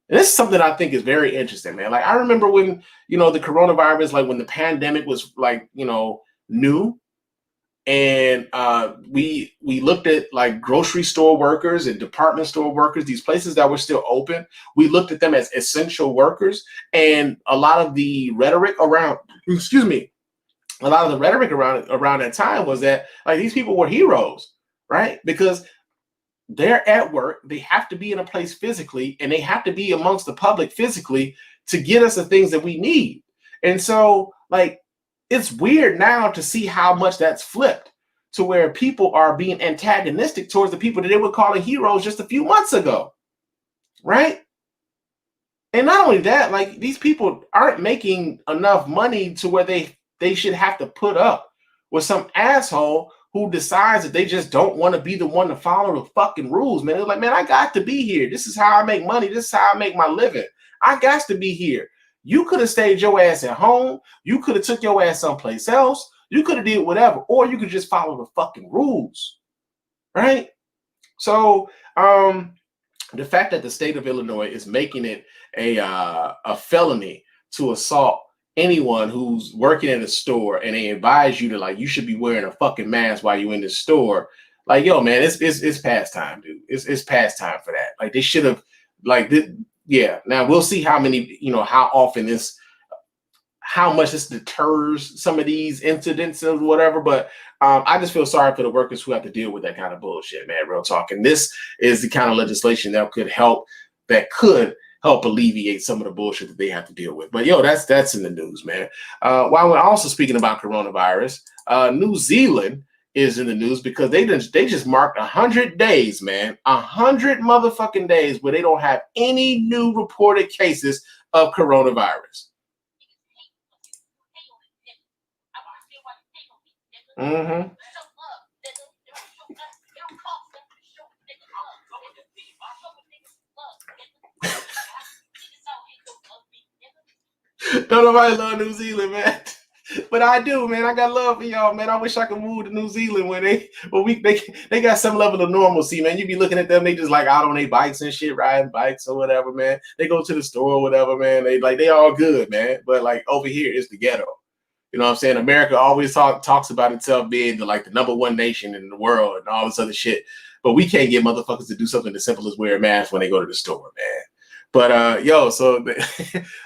and this is something I think is very interesting, man. Like I remember when, you know, the coronavirus, like when the pandemic was like, you know, new, and we looked at like grocery store workers and department store workers, these places that were still open. We looked at them as essential workers, and a lot of the rhetoric around, around that time was that like these people were heroes, right? Because they're at work, they have to be in a place physically, and they have to be amongst the public physically to get us the things that we need. And so like, it's weird now to see how much that's flipped to where people are being antagonistic towards the people that they were calling heroes just a few months ago, right? And not only that, like these people aren't making enough money to where they should have to put up with some asshole who decides that they just don't want to be the one to follow the fucking rules, man. They're like, man, I got to be here. This is how I make money. This is how I make my living. I got to be here. You could have stayed your ass at home. You could have took your ass someplace else. You could have did whatever, or you could just follow the fucking rules, right? So, the fact that the state of Illinois is making it a felony to assault anyone who's working in a store, and they advise you to, like, you should be wearing a fucking mask while you're in the store. Like, yo, man, it's past time, dude. It's past time for that. Like, they should have, like, yeah. Now we'll see how many, how often how much this deters some of these incidents or whatever. But I just feel sorry for the workers who have to deal with that kind of bullshit, man. Real talk. And this is the kind of legislation that could help alleviate some of the bullshit that they have to deal with. But yo, that's in the news, man. While we're also speaking about coronavirus, New Zealand is in the news because they just marked 100 days, man. 100 motherfucking days where they don't have any new reported cases of coronavirus. Mm-hmm. Don't nobody love New Zealand, man. But I do, man. I got love for y'all, man. I wish I could move to New Zealand where they got some level of normalcy, man. You be looking at them, they just like out on their bikes and shit, riding bikes or whatever, man. They go to the store or whatever, man. They all good, man. But like over here, it's the ghetto. You know what I'm saying? America always talks about itself being the number one nation in the world and all this other shit. But we can't get motherfuckers to do something as simple as wear a mask when they go to the store, man. But so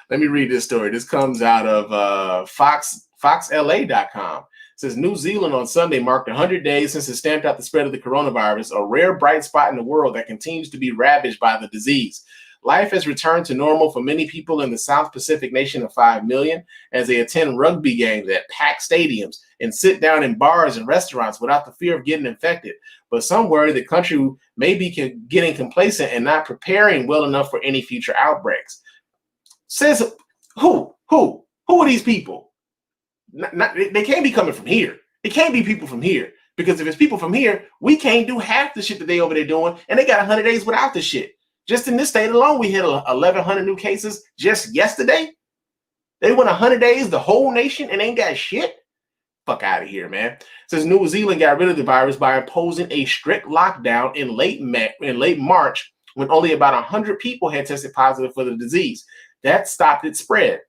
let me read this story. This comes out of foxla.com. It says New Zealand on Sunday marked 100 days since it stamped out the spread of the coronavirus, a rare bright spot in the world that continues to be ravaged by the disease. Life has returned to normal for many people in the South Pacific nation of 5 million as they attend rugby games at packed stadiums and sit down in bars and restaurants without the fear of getting infected. But some worry the country may be getting complacent and not preparing well enough for any future outbreaks. Says who are these people? They can't be coming from here. It can't be people from here, because if it's people from here, we can't do half the shit that they over there doing, and they got 100 days without the shit. Just in this state alone, we hit 1,100 new cases just yesterday. They went 100 days, the whole nation, and ain't got shit. Fuck out of here, man. It says New Zealand got rid of the virus by imposing a strict lockdown in late March when only about 100 people had tested positive for the disease. That stopped its spread.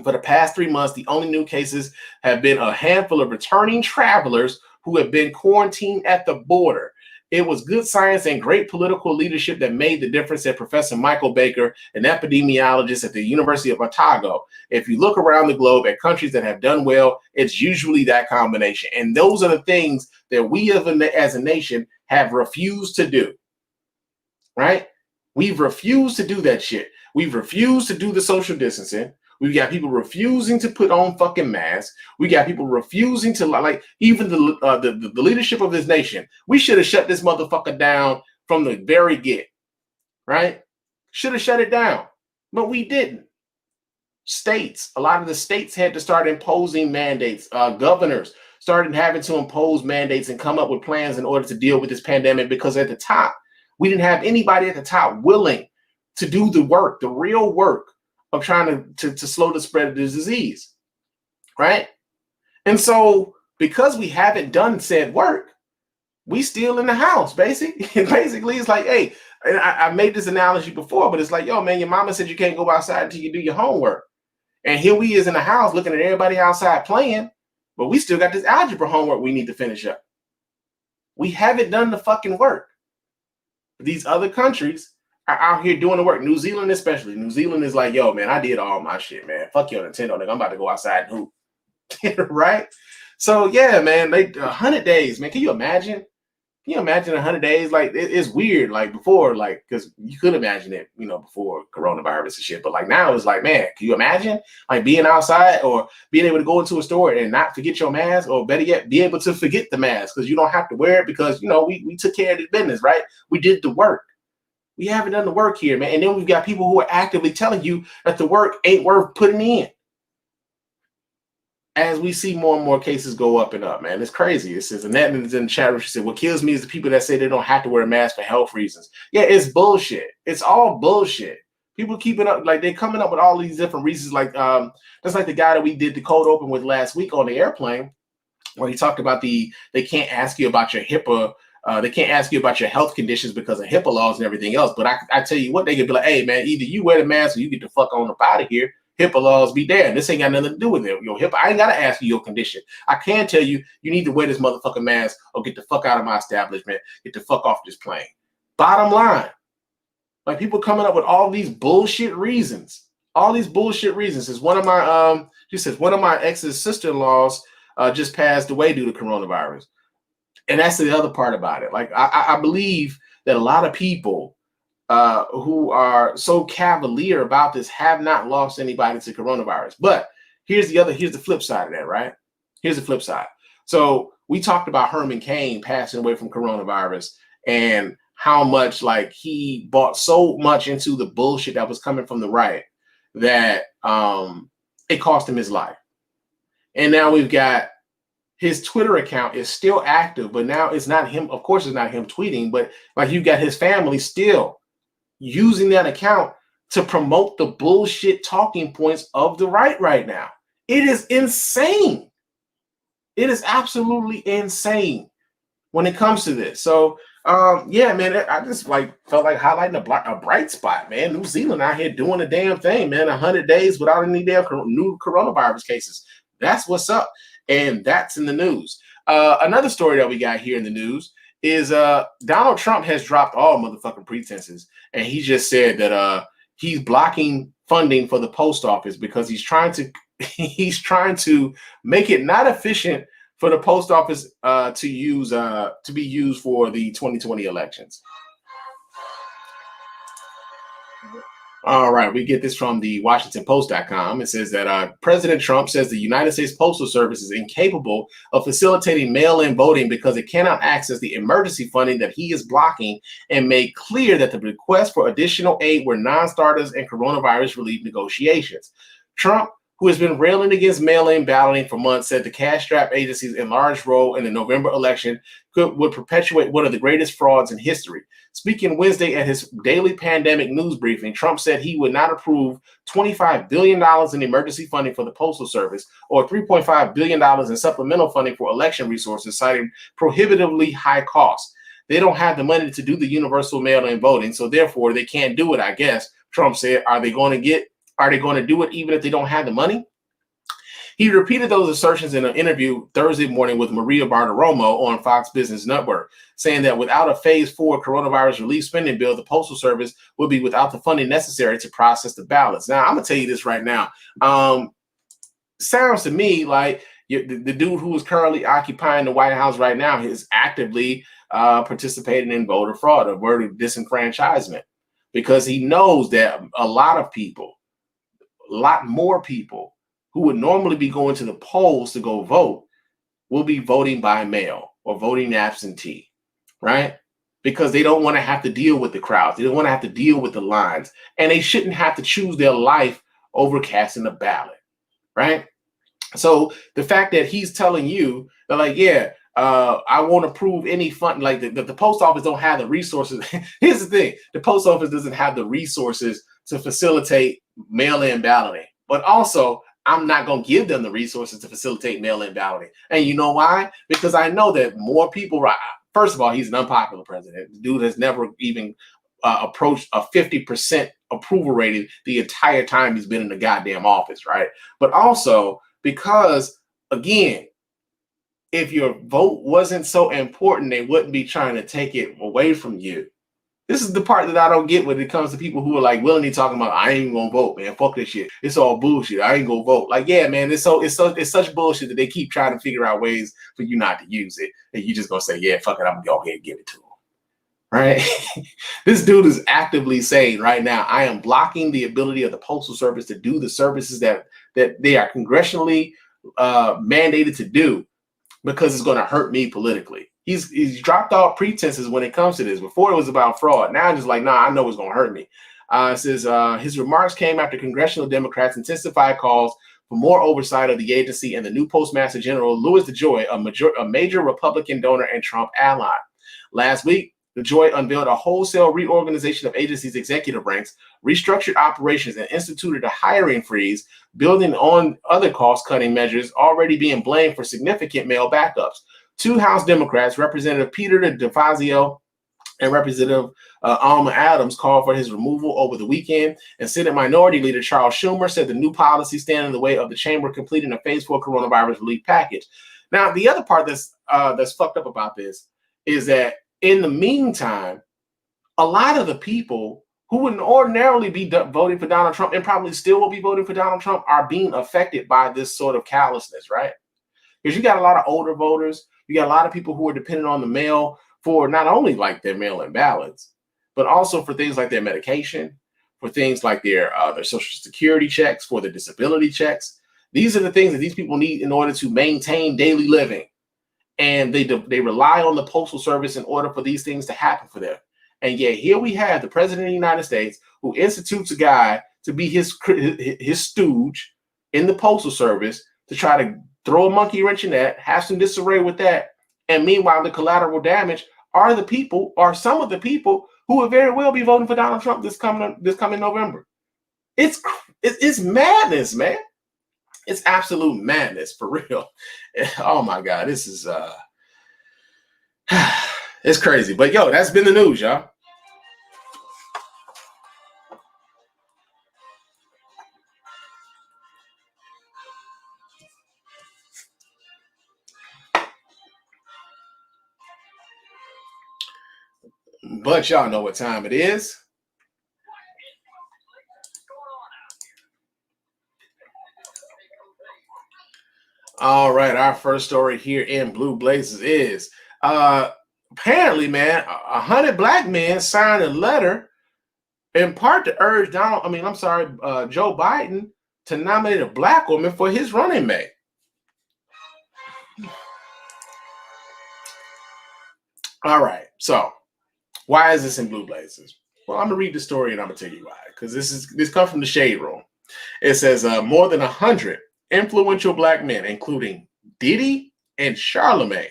For the past 3 months, the only new cases have been a handful of returning travelers who have been quarantined at the border. It was good science and great political leadership that made the difference, said Professor Michael Baker, an epidemiologist at the University of Otago. If you look around the globe at countries that have done well, it's usually that combination. And those are the things that we as a nation have refused to do, right? We've refused to do that shit. We've refused to do the social distancing. We've got people refusing to put on fucking masks. We got people refusing to even the leadership of this nation. We should have shut this motherfucker down from the very get, right? Should have shut it down, but we didn't. A lot of the states had to start imposing mandates. Governors started having to impose mandates and come up with plans in order to deal with this pandemic, because at the top, we didn't have anybody at the top willing to do the work, the real work of trying to slow the spread of the disease, right? And so because we haven't done said work, we still in the house, basically. Basically, it's like, hey, and I made this analogy before, but it's like, yo, man, your mama said you can't go outside until you do your homework. And here we is in the house looking at everybody outside playing, but we still got this algebra homework we need to finish up. We haven't done the fucking work. These other countries are out here doing the work. New Zealand especially. New Zealand is like, yo, man, I did all my shit, man. Fuck your Nintendo, nigga. I'm about to go outside and hoop. Right? So, yeah, man, 100 days, man. Can you imagine? Can you imagine 100 days? Like, it's weird. Like, before, like, because you could imagine it, before coronavirus and shit. But, like, now it's like, man, can you imagine? Like, being outside or being able to go into a store and not forget your mask, or better yet, be able to forget the mask because you don't have to wear it because, we took care of the business, right? We did the work. We haven't done the work here, man. And then we've got people who are actively telling you that the work ain't worth putting in. As we see more and more cases go up and up, man, it's crazy. It says, Annette is in the chat room. She said, what kills me is the people that say they don't have to wear a mask for health reasons. Yeah, it's bullshit. It's all bullshit. People keep it up, like they're coming up with all these different reasons. Like, that's like the guy that we did the cold open with last week on the airplane, where he talked about they can't ask you about your HIPAA. They can't ask you about your health conditions because of HIPAA laws and everything else. But I tell you what, they could be like, hey, man, either you wear the mask or you get the fuck on up out of here. HIPAA laws be damned. This ain't got nothing to do with it. Your HIPAA, I ain't got to ask you your condition. I can tell you, you need to wear this motherfucking mask or get the fuck out of my establishment. Get the fuck off this plane. Bottom line. Like, people coming up with all these bullshit reasons. All these bullshit reasons. Is one of my she says one of my ex's sister-in-laws just passed away due to coronavirus. And that's the other part about it. Like, I believe that a lot of people who are so cavalier about this have not lost anybody to coronavirus. But here's the flip side of that, right? Here's the flip side. So we talked about Herman Cain passing away from coronavirus and how much, like, he bought so much into the bullshit that was coming from the right that it cost him his life. And now we've got his Twitter account is still active, but now it's not him. Of course, it's not him tweeting, but like, you've got his family still using that account to promote the bullshit talking points of the right now. It is insane. It is absolutely insane when it comes to this. So, yeah, man, I just felt like highlighting a bright spot, man. New Zealand out here doing the damn thing, man. 100 days without any damn new coronavirus cases. That's what's up. And that's in the news. Another story that we got here in the news is Donald Trump has dropped all motherfucking pretenses. And he just said that he's blocking funding for the post office because he's trying to make it not efficient for the post office to be used for the 2020 elections. All right, we get this from the WashingtonPost.com. It says that President Trump says the United States Postal Service is incapable of facilitating mail-in voting because it cannot access the emergency funding that he is blocking, and made clear that the request for additional aid were non-starters in coronavirus relief negotiations. Trump, who has been railing against mail-in balloting for months, said the cash-strapped agency's enlarged role in the November election would perpetuate one of the greatest frauds in history. Speaking Wednesday at his daily pandemic news briefing, Trump said he would not approve $25 billion in emergency funding for the Postal Service or $3.5 billion in supplemental funding for election resources, citing prohibitively high costs. They don't have the money to do the universal mail-in voting, so therefore they can't do it, I guess. Trump said, are they going to do it even if they don't have the money? He repeated those assertions in an interview Thursday morning with Maria Bartiromo on Fox Business Network, saying that without a phase 4 coronavirus relief spending bill, the Postal Service would be without the funding necessary to process the ballots. Now, I'm going to tell you this right now. Sounds to me like the dude who is currently occupying the White House right now is actively participating in voter fraud or voter disenfranchisement, because he knows that a lot more people who would normally be going to the polls to go vote will be voting by mail or voting absentee, right? Because they don't want to have to deal with the crowds. They don't want to have to deal with the lines. And they shouldn't have to choose their life over casting a ballot, right? So the fact that he's telling you that, like, yeah, I won't approve any fund, like the post office don't have the resources. Here's the thing. The post office doesn't have the resources to facilitate mail-in balloting. But also, I'm not going to give them the resources to facilitate mail-in balloting. And you know why? Because I know that more people, first of all, he's an unpopular president. The dude has never even approached a 50% approval rating the entire time he's been in the goddamn office, right? But also because, again, if your vote wasn't so important, they wouldn't be trying to take it away from you. This is the part that I don't get when it comes to people who are like willingly talking about, I ain't gonna vote, man. Fuck this shit. It's all bullshit. I ain't gonna vote. Like, yeah, man, it's such bullshit that they keep trying to figure out ways for you not to use it. And you just gonna say, yeah, fuck it, I'm gonna go ahead and give it to them. Right? This dude is actively saying right now, I am blocking the ability of the Postal Service to do the services that they are congressionally mandated to do, because it's going to hurt me politically. He's dropped all pretenses when it comes to this. Before it was about fraud. Now just like, nah, I know it's gonna hurt me. It says his remarks came after congressional Democrats intensified calls for more oversight of the agency and the new Postmaster General, Louis DeJoy, a major Republican donor and Trump ally. Last week, DeJoy unveiled a wholesale reorganization of agency's executive ranks, restructured operations, and instituted a hiring freeze, building on other cost-cutting measures already being blamed for significant male backups. Two House Democrats, Representative Peter DeFazio and Representative Alma Adams, called for his removal over the weekend, and Senate Minority Leader Charles Schumer said the new policy stand in the way of the chamber completing a phase 4 coronavirus relief package. Now, the other part that's fucked up about this is that in the meantime, a lot of the people who wouldn't ordinarily be voting for Donald Trump and probably still will be voting for Donald Trump are being affected by this sort of callousness, right? Because you got a lot of older voters. You got a lot of people who are dependent on the mail for not only like their mail-in ballots, but also for things like their medication, for things like their Social Security checks, for their disability checks. These are the things that these people need in order to maintain daily living. And they rely on the Postal Service in order for these things to happen for them. And yet here we have the President of the United States who institutes a guy to be his stooge in the Postal Service to try to throw a monkey wrench in that, have some disarray with that. And meanwhile, the collateral damage are the people, or some of the people who will very well be voting for Donald Trump this coming November. It's madness, man. It's absolute madness, for real. Oh my God, this is it's crazy. But yo, that's been the news, y'all. But y'all know what time it is. All right, our first story here in Blue Blazes is apparently, man, 100 black men signed a letter in part to urge Joe Biden to nominate a black woman for his running mate. All right, so why is this in Blue Blazes? Well, I'm gonna read the story and I'm gonna tell you why, because this comes from the Shade Room. It says more than 100 influential black men, including Diddy and Charlamagne,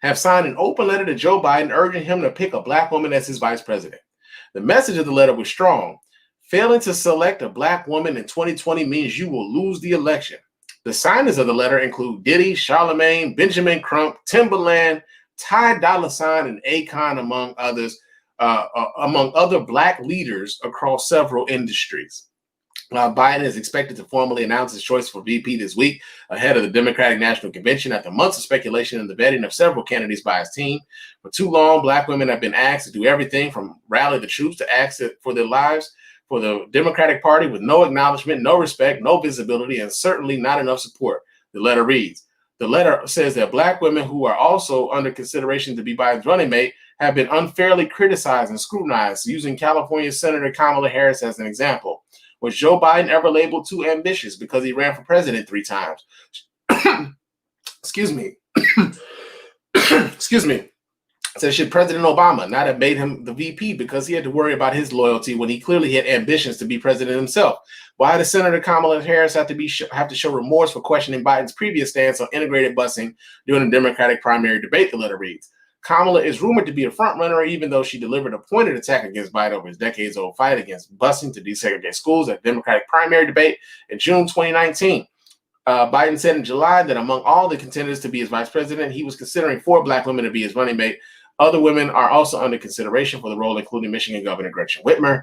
have signed an open letter to Joe Biden urging him to pick a black woman as his vice president. The message of the letter was strong. Failing to select a black woman in 2020 means you will lose the election. The signers of the letter include Diddy, Charlamagne, Benjamin Crump, Timbaland, Ty Dolla $ign, and Akon, among others, among other black leaders across several industries. Biden is expected to formally announce his choice for VP this week ahead of the Democratic National Convention after months of speculation and the vetting of several candidates by his team. For too long, black women have been asked to do everything from rally the troops to ask for their lives for the Democratic Party with no acknowledgement, no respect, no visibility, and certainly not enough support, the letter reads. The letter says that black women who are also under consideration to be Biden's running mate have been unfairly criticized and scrutinized, using California Senator Kamala Harris as an example. Was Joe Biden ever labeled too ambitious because he ran for president 3 times? Excuse me. Excuse me. So should President Obama not have made him the VP because he had to worry about his loyalty when he clearly had ambitions to be president himself? Why does Senator Kamala Harris have to show remorse for questioning Biden's previous stance on integrated busing during the Democratic primary debate, the letter reads? Kamala is rumored to be a frontrunner, even though she delivered a pointed attack against Biden over his decades-old fight against busing to desegregate schools at the Democratic primary debate in June 2019. Biden said in July that among all the contenders to be his vice president, he was considering 4 black women to be his running mate. Other women are also under consideration for the role, including Michigan Governor Gretchen Whitmer.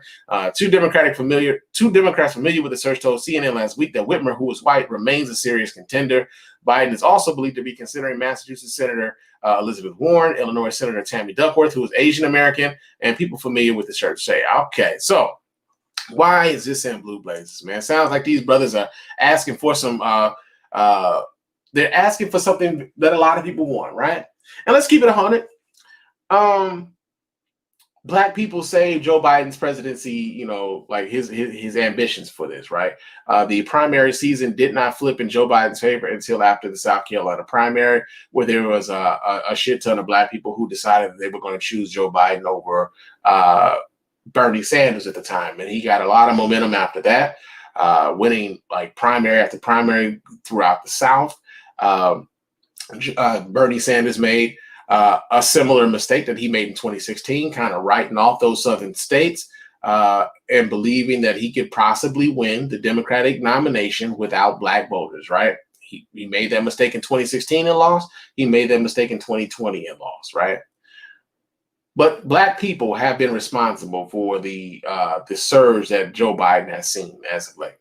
Two Democrats familiar with the search told CNN last week that Whitmer, who is white, remains a serious contender. Biden is also believed to be considering Massachusetts Senator Elizabeth Warren, Illinois Senator Tammy Duckworth, who is Asian American, and people familiar with the search say, okay, so why is this in Blue Blazes, man? Sounds like these brothers are asking for some, they're asking for something that a lot of people want, right? And let's keep it 100. Black people saved Joe Biden's presidency, you know, like his ambitions for this, right? The primary season did not flip in Joe Biden's favor until after the South Carolina primary, where there was a shit ton of Black people who decided that they were going to choose Joe Biden over Bernie Sanders at the time. And he got a lot of momentum after that, winning like primary after primary throughout the South. Bernie Sanders made a similar mistake that he made in 2016, kind of writing off those southern states and believing that he could possibly win the Democratic nomination without Black voters, right? He made that mistake in 2016 and lost. He made that mistake in 2020 and lost, right? But Black people have been responsible for the surge that Joe Biden has seen as of late.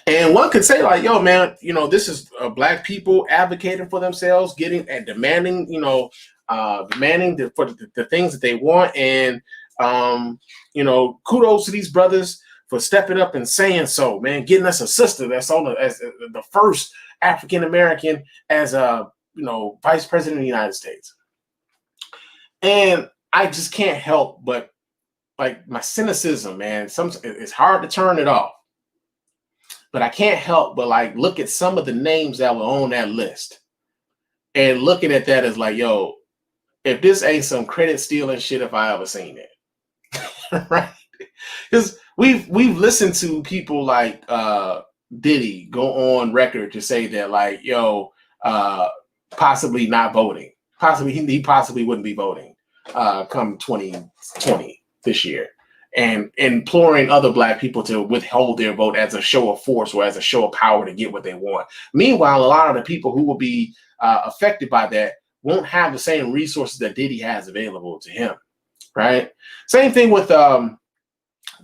And one could say, like, yo, man, you know, this is Black people advocating for themselves, getting and demanding, you know, for the things that they want. And, you know, kudos to these brothers for stepping up and saying so, man, getting us a sister that's as the first African-American as a, you know, vice president of the United States. And I just can't help but, like, my cynicism, man, it's hard to turn it off. But I can't help but like look at some of the names that were on that list and looking at that as like, yo, if this ain't some credit stealing shit, if I ever seen it, right? Because we've listened to people like Diddy go on record to say that like, yo, possibly not voting, he possibly wouldn't be voting come 2020 this year. And imploring other Black people to withhold their vote as a show of force or as a show of power to get what they want. Meanwhile, a lot of the people who will be affected by that won't have the same resources that Diddy has available to him, right? Same thing with,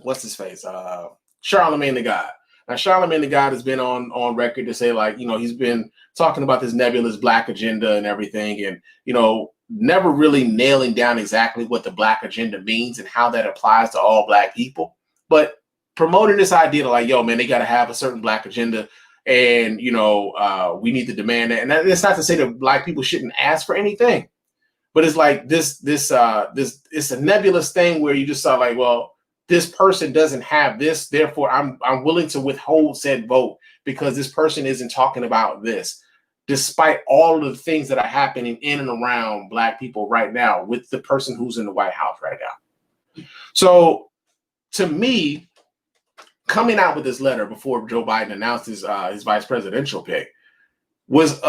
what's his face? Charlamagne the God. Now, Charlamagne the God has been on record to say, like, you know, he's been talking about this nebulous Black agenda and everything, and, you know, never really nailing down exactly what the Black agenda means and how that applies to all Black people, but promoting this idea to like, yo, man, they got to have a certain Black agenda, and, you know, we need to demand that. And it's not to say that Black people shouldn't ask for anything, but it's like this it's a nebulous thing where you just saw like, well, this person doesn't have this, therefore I'm willing to withhold said vote because this person isn't talking about this, despite all of the things that are happening in and around Black people right now with the person who's in the White House right now. So to me, coming out with this letter before Joe Biden announced his vice presidential pick was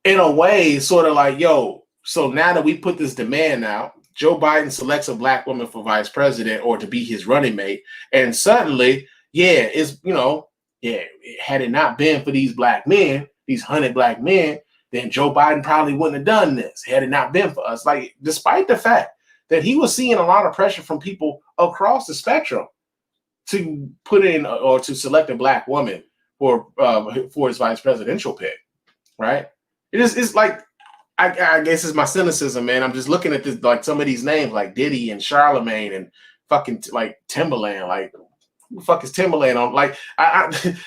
in a way sort of like, yo, so now that we put this demand out, Joe Biden selects a Black woman for vice president or to be his running mate. And suddenly, yeah, it's, you know, yeah, had it not been for these Black men, these 100 Black men, then Joe Biden probably wouldn't have done this had it not been for us. Like, despite the fact that he was seeing a lot of pressure from people across the spectrum to put in or to select a Black woman for his vice presidential pick, right? It's like, I guess it's my cynicism, man. I'm just looking at this, like some of these names like Diddy and Charlamagne and fucking like Timbaland. Like, who the fuck is Timbaland on? Like,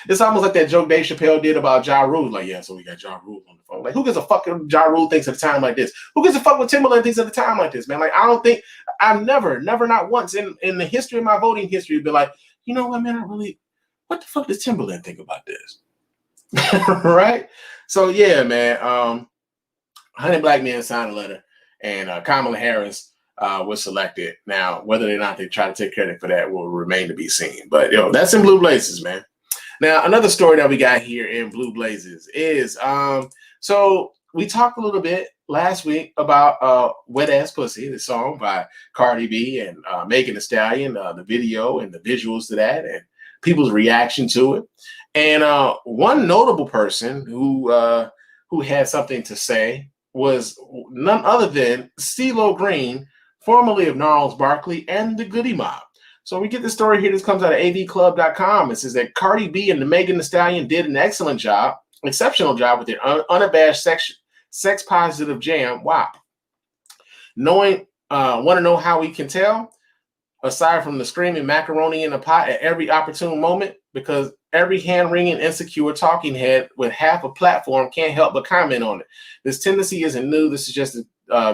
it's almost like that joke Dave Chappelle did about Ja Rule. Like, yeah, so we got Ja Rule on the phone. Like, who gives a fuck if Ja Rule thinks at a time like this? Who gives a fuck what Timbaland thinks at a time like this, man? Like, I don't think, I've never, not once in the history of my voting history been like, you know what, man, what the fuck does Timbaland think about this? Right? So, yeah, man, 100 Black men signed a letter, and Kamala Harris was selected. Now, whether or not they try to take credit for that will remain to be seen. But, yo, that's in Blue Blazes, man. Now, another story that we got here in Blue Blazes is, so we talked a little bit last week about Wet Ass Pussy, the song by Cardi B and Megan Thee Stallion, the video and the visuals to that, and people's reaction to it. And one notable person who had something to say was none other than Cee-Lo Green, formerly of Gnarls Barkley and the Goody Mob. So we get the story here. This comes out of avclub.com. It says that Cardi B and the Megan Thee Stallion did an exceptional job with their unabashed sex positive jam, WAP. Want to know how we can tell? Aside from the screaming macaroni in a pot at every opportune moment, because every hand-wringing, insecure talking head with half a platform can't help but comment on it. This tendency isn't new. This is just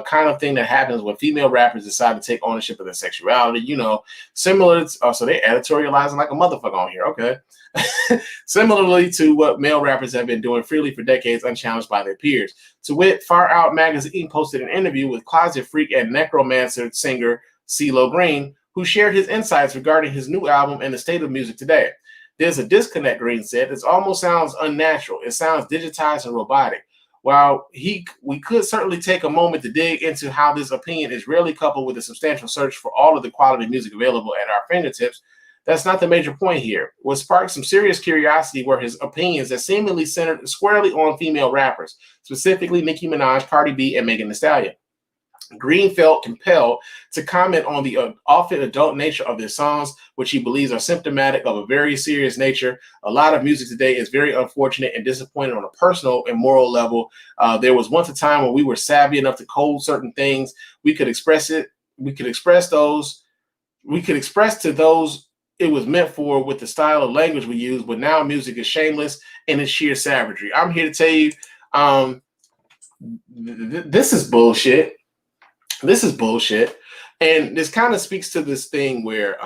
kind of thing that happens when female rappers decide to take ownership of their sexuality. You know, similar to, so they're editorializing like a motherfucker on here. Okay. Similarly to what male rappers have been doing freely for decades, unchallenged by their peers. To wit, Far Out magazine posted an interview with closet freak and necromancer singer Cee-Lo Green, who shared his insights regarding his new album and the state of music today. There's a disconnect, Green said. It almost sounds unnatural. It sounds digitized and robotic. While we could certainly take a moment to dig into how this opinion is rarely coupled with a substantial search for all of the quality music available at our fingertips, that's not the major point here. What sparked some serious curiosity were his opinions that seemingly centered squarely on female rappers, specifically Nicki Minaj, Cardi B, and Megan Thee Stallion. Green felt compelled to comment on the often adult nature of their songs, which he believes are symptomatic of a very serious nature. A lot of music today is very unfortunate and disappointing on a personal and moral level. There was once a time when we were savvy enough to code certain things. We could express it. We could express to those it was meant for with the style of language we use. But now music is shameless and it's sheer savagery. I'm here to tell you, this is bullshit. This is bullshit, and this kind of speaks to this thing where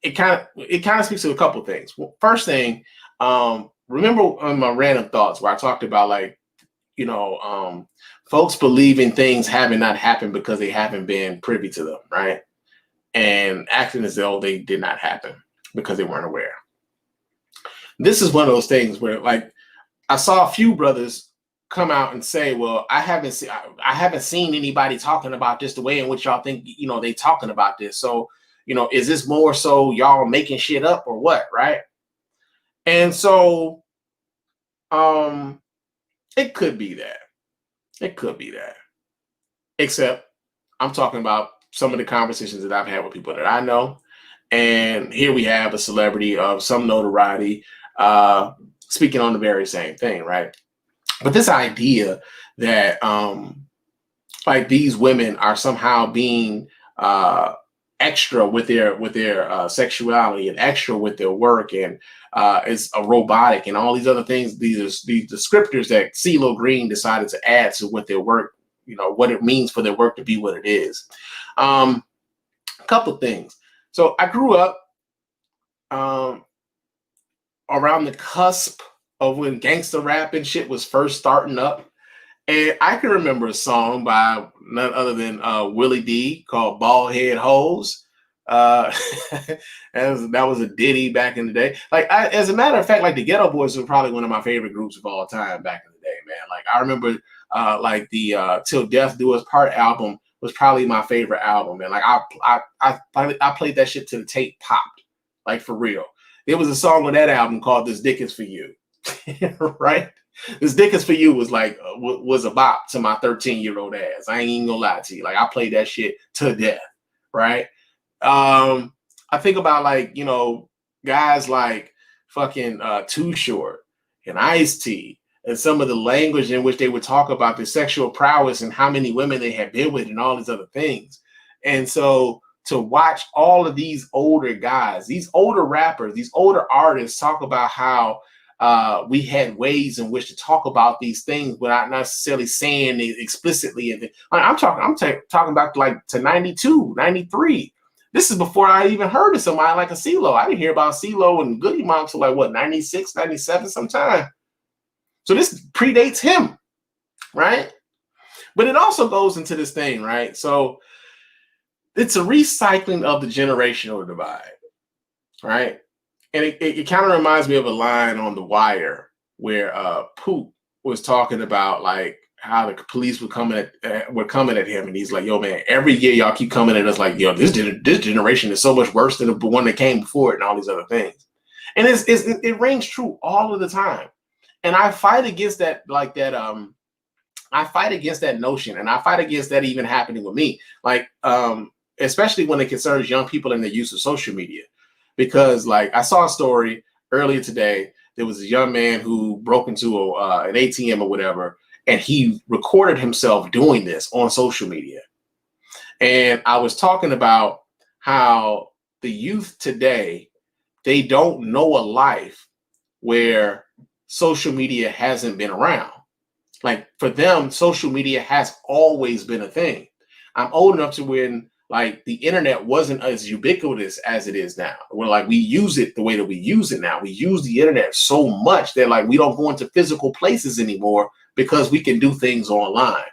it kind of speaks to a couple things. Well, first thing, remember on my random thoughts where I talked about like, you know, folks believing things haven't not happened because they haven't been privy to them, right? And acting as though they did not happen because they weren't aware. This is one of those things where like I saw a few brothers come out and say, well, I haven't seen anybody talking about this the way in which y'all think, you know, they talking about this. So, you know, is this more so y'all making shit up or what, right? And so it could be that. It could be that. Except I'm talking about some of the conversations that I've had with people that I know. And here we have a celebrity of some notoriety speaking on the very same thing, right? But this idea that like these women are somehow being extra with their sexuality and extra with their work and is a robotic and all these other things, these descriptors that Cee-Lo Green decided to add to what their work, you know, what it means for their work to be what it is. A couple things. So I grew up around the cusp of when gangster rap and shit was first starting up. And I can remember a song by none other than Willie D called Bald Head Hoes. That was a Diddy back in the day. Like, as a matter of fact, like the Ghetto Boys were probably one of my favorite groups of all time back in the day, man. Like I remember like the Till Death Do Us Part album was probably my favorite album, man. Like I played that shit till the tape popped, like for real. There was a song on that album called This Dick Is For You. Right? This Dick Is For You was like was a bop to my 13-year-old ass. I ain't even gonna lie to you. Like I played that shit to death, right? I think about like, you know, guys like fucking Too Short and Ice-T and some of the language in which they would talk about their sexual prowess and how many women they had been with and all these other things. And so to watch all of these older guys, these older rappers, these older artists talk about how we had ways in which to talk about these things without necessarily saying it explicitly. And I'm talking about like to 92, 93. This is before I even heard of somebody like a Cee-Lo. I didn't hear about Cee-Lo and Goody Mob until like what, 96, 97 sometime. So this predates him, right? But it also goes into this thing, right? So it's a recycling of the generational divide, right? And it kind of reminds me of a line on The Wire where Poop was talking about like how the police were coming at him, and he's like, "Yo, man, every year y'all keep coming at us like, yo, this generation is so much worse than the one that came before it, and all these other things." And it rings true all of the time. And I fight against that, like that. I fight against that notion, and I fight against that even happening with me, like especially when it concerns young people and the use of social media. Because like I saw a story earlier today, there was a young man who broke into an ATM or whatever, and he recorded himself doing this on social media. And I was talking about how the youth today, they don't know a life where social media hasn't been around. Like for them, social media has always been a thing. I'm old enough to when like the internet wasn't as ubiquitous as it is now. When like we use it the way that we use it now. We use the internet so much that like we don't go into physical places anymore because we can do things online.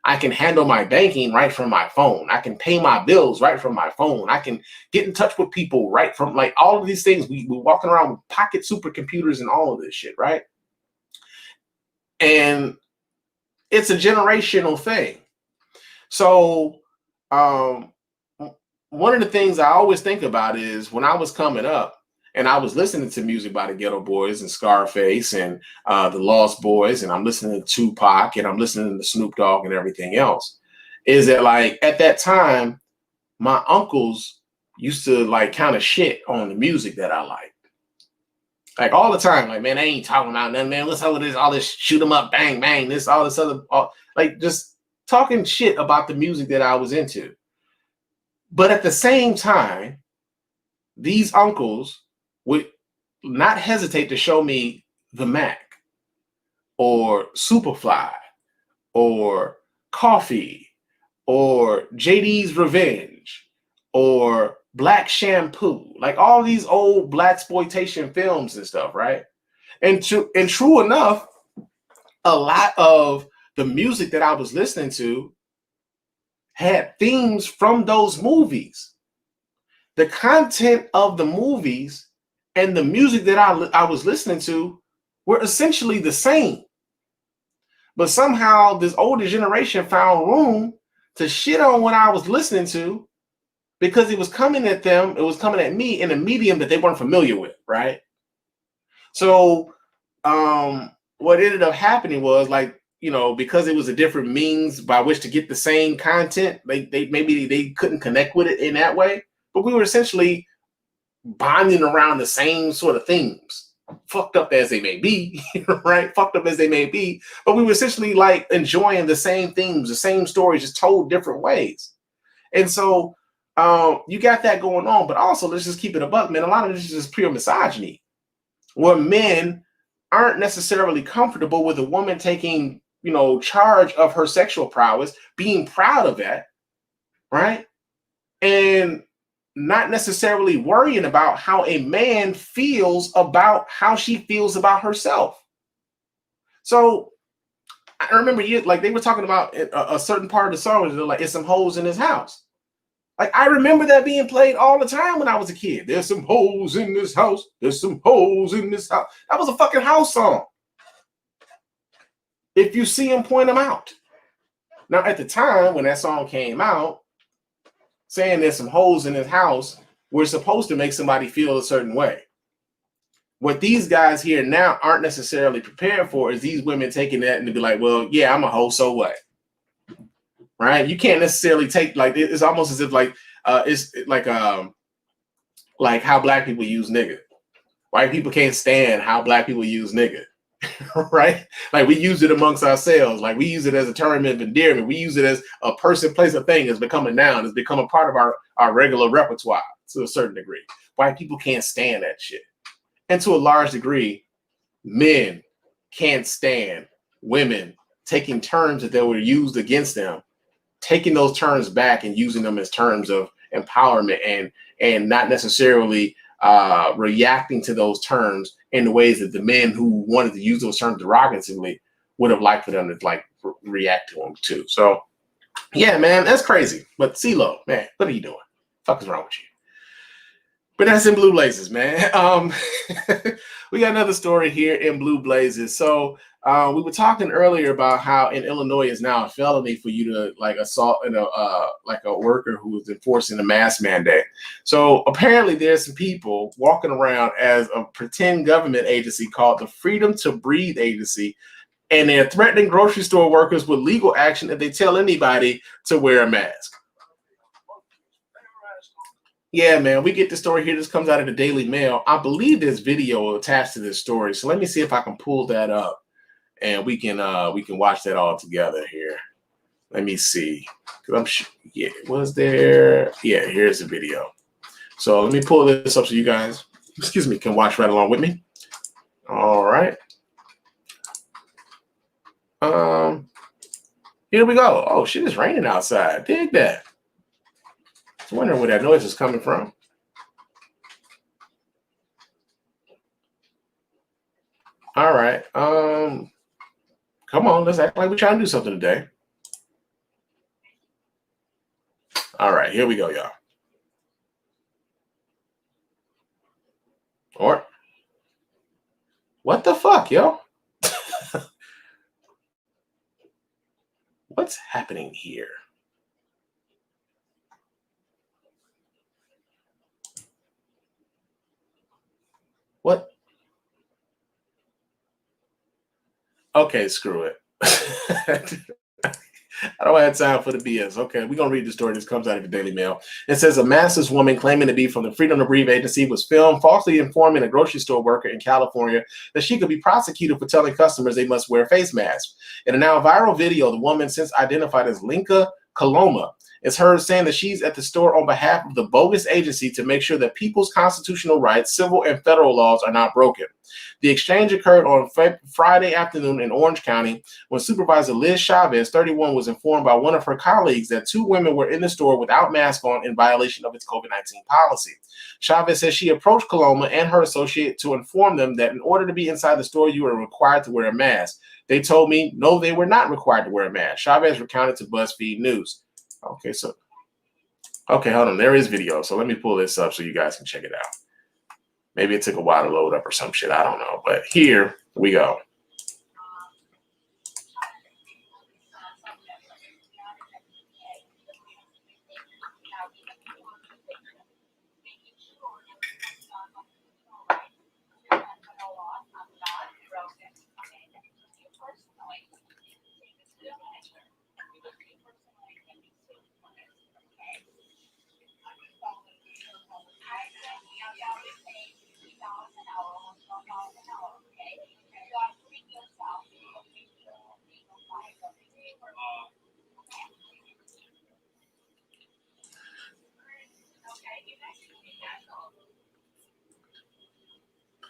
I can handle my banking right from my phone. I can pay my bills right from my phone. I can get in touch with people right from like all of these things. We're walking around with pocket supercomputers and all of this shit, right? And it's a generational thing. So one of the things I always think about is when I was coming up and I was listening to music by the Ghetto Boys and Scarface and the Lost Boys, and I'm listening to Tupac and I'm listening to Snoop Dogg and everything else, is that like at that time, my uncles used to like kind of shit on the music that I liked. Like all the time, like, man, I ain't talking about nothing, man. What's all this shoot 'em up, bang, bang, this, all this other, like just talking shit about the music that I was into. But at the same time, these uncles would not hesitate to show me the Mac or Superfly or Coffee or JD's Revenge or Black Shampoo, like all these old blaxploitation films and stuff, right? And true enough, a lot of the music that I was listening to had themes from those movies. The content of the movies and the music that I was listening to were essentially the same. But somehow this older generation found room to shit on what I was listening to because it was coming at them, it was coming at me in a medium that they weren't familiar with, right? So what ended up happening was like, you know, because it was a different means by which to get the same content, maybe they couldn't connect with it in that way, but we were essentially bonding around the same sort of themes, fucked up as they may be, right? Fucked up as they may be, but we were essentially like enjoying the same themes, the same stories, just told different ways. And so you got that going on, but also let's just keep it a buck, man. A lot of this is just pure misogyny, where men aren't necessarily comfortable with a woman taking, you know, charge of her sexual prowess, being proud of that, right? And not necessarily worrying about how a man feels about how she feels about herself. So I remember like they were talking about a certain part of the song where they're like, it's some hoes in his house. Like I remember that being played all the time when I was a kid. There's some hoes in this house. There's some hoes in this house. That was a fucking house song. If you see them, point them out. Now, at the time when that song came out, saying there's some hoes in his house, we're supposed to make somebody feel a certain way. What these guys here now aren't necessarily prepared for is these women taking that and to be like, well, yeah, I'm a hoe, so what? Right? You can't necessarily take like it's almost as if like it's like how black people use nigga. White people can't stand how black people use nigga. Right? Like we use it amongst ourselves. Like we use it as a term of endearment. We use it as a person, place, a thing. It's become a noun. It's become a part of our regular repertoire to a certain degree. White people can't stand that shit. And to a large degree, men can't stand women taking terms that were used against them, taking those terms back and using them as terms of empowerment and not necessarily reacting to those terms in the ways that the men who wanted to use those terms derogatively would have liked for them to like react to them too. So yeah, man, that's crazy. But Cee-Lo, man, what are you doing? Fuck is wrong with you? But that's in Blue Blazes, man. We got another story here in Blue Blazes. So we were talking earlier about how in Illinois is now a felony for you to like assault like a worker who is enforcing a mask mandate. So apparently there's some people walking around as a pretend government agency called the Freedom to Breathe Agency, and they're threatening grocery store workers with legal action if they tell anybody to wear a mask. Yeah, man, we get the story here. This comes out of the Daily Mail. I believe there's video attached to this story. So let me see if I can pull that up and we can watch that all together here. Let me see. Yeah, was there? Yeah, here's the video. So let me pull this up so you guys, can watch right along with me. All right. Here we go. Oh shit, it's raining outside. Dig that. I was wondering where that noise is coming from. All right. Come on, let's act like we're trying to do something today. All right, here we go, y'all. Or what the fuck, yo? What's happening here? What? Okay, screw it. I don't have time for the BS. Okay, we're going to read the story. This comes out of the Daily Mail. It says a massless woman claiming to be from the Freedom to Breathe agency was filmed falsely informing a grocery store worker in California that she could be prosecuted for telling customers they must wear face masks. In a now viral video, the woman, since identified as Linka Coloma, is heard saying that she's at the store on behalf of the bogus agency to make sure that people's constitutional rights, civil and federal laws are not broken. The exchange occurred on Friday afternoon in Orange County when Supervisor Liz Chavez, 31, was informed by one of her colleagues that two women were in the store without masks on in violation of its COVID-19 policy. Chavez says she approached Coloma and her associate to inform them that in order to be inside the store, you are required to wear a mask. They told me, no, they were not required to wear a mask. Chavez recounted to BuzzFeed News. Okay, hold on. There is video. So let me pull this up so you guys can check it out. Maybe it took a while to load up or some shit. I don't know. But here we go.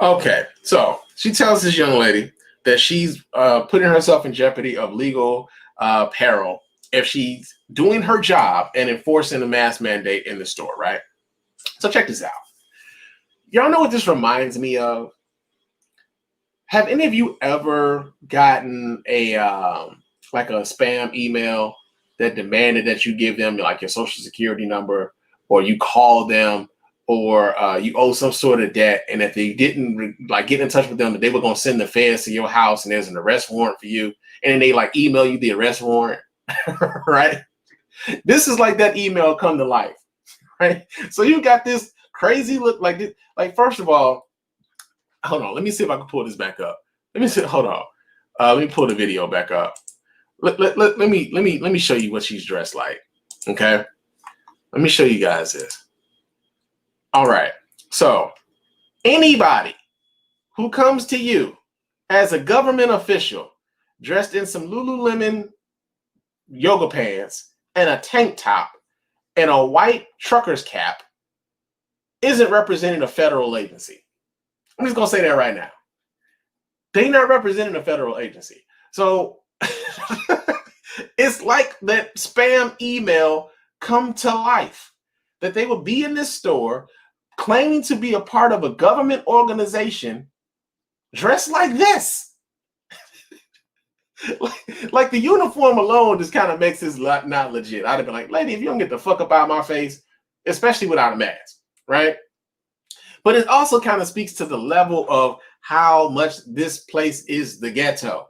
Okay, so she tells this young lady that she's putting herself in jeopardy of legal peril if she's doing her job and enforcing a mask mandate in the store, right? So check this out. Y'all know what this reminds me of? Have any of you ever gotten a like a spam email that demanded that you give them like your social security number, or you call them, or you owe some sort of debt, and if they didn't like get in touch with them, that they were going to send the feds to your house and there's an arrest warrant for you, and then they like email you the arrest warrant, right? This is like that email come to life, right? So you got this crazy look like this. Like, first of all, hold on. Let me see if I can pull this back up. Let me see. Hold on. Let me pull the video back up. Let me show you what she's dressed like. Okay. Let me show you guys this. All right. So anybody who comes to you as a government official dressed in some Lululemon yoga pants and a tank top and a white trucker's cap isn't representing a federal agency. I'm just going to say that right now. They're not representing a federal agency. So it's like that spam email come to life, that they would be in this store claiming to be a part of a government organization dressed like this. like the uniform alone just kind of makes this not legit. I'd have been like, lady, if you don't get the fuck up out of my face, especially without a mask, right? But it also kind of speaks to the level of how much this place is the ghetto.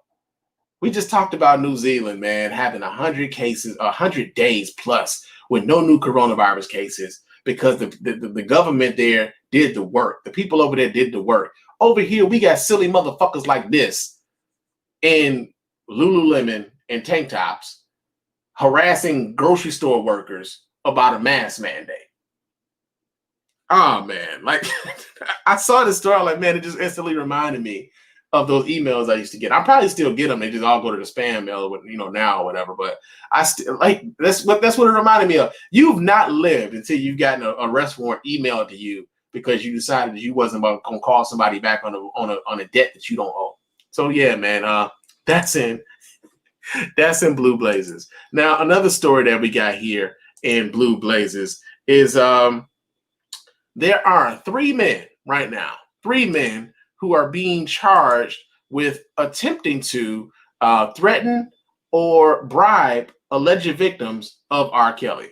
We just talked about New Zealand, man, having 100 cases, 100 days plus with no new coronavirus cases because the government there did the work. The people over there did the work. Over here, we got silly motherfuckers like this in Lululemon and tank tops harassing grocery store workers about a mask mandate. Oh, man, like I saw this story, like, man, it just instantly reminded me of those emails I used to get. I probably still get them. They just all go to the spam mail, now or whatever. But I still like that's what it reminded me of. You've not lived until you've gotten an arrest warrant emailed to you because you decided that you wasn't going to call somebody back on a debt that you don't owe. So yeah, man, that's in That's in Blue Blazes. Now, another story that we got here in Blue Blazes is there are 3 men right now, 3 men who are being charged with attempting to threaten or bribe alleged victims of R. Kelly.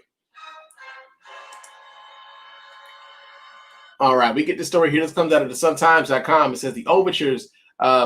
All right, we get the story here. This comes out of the suntimes.com. It says the overtures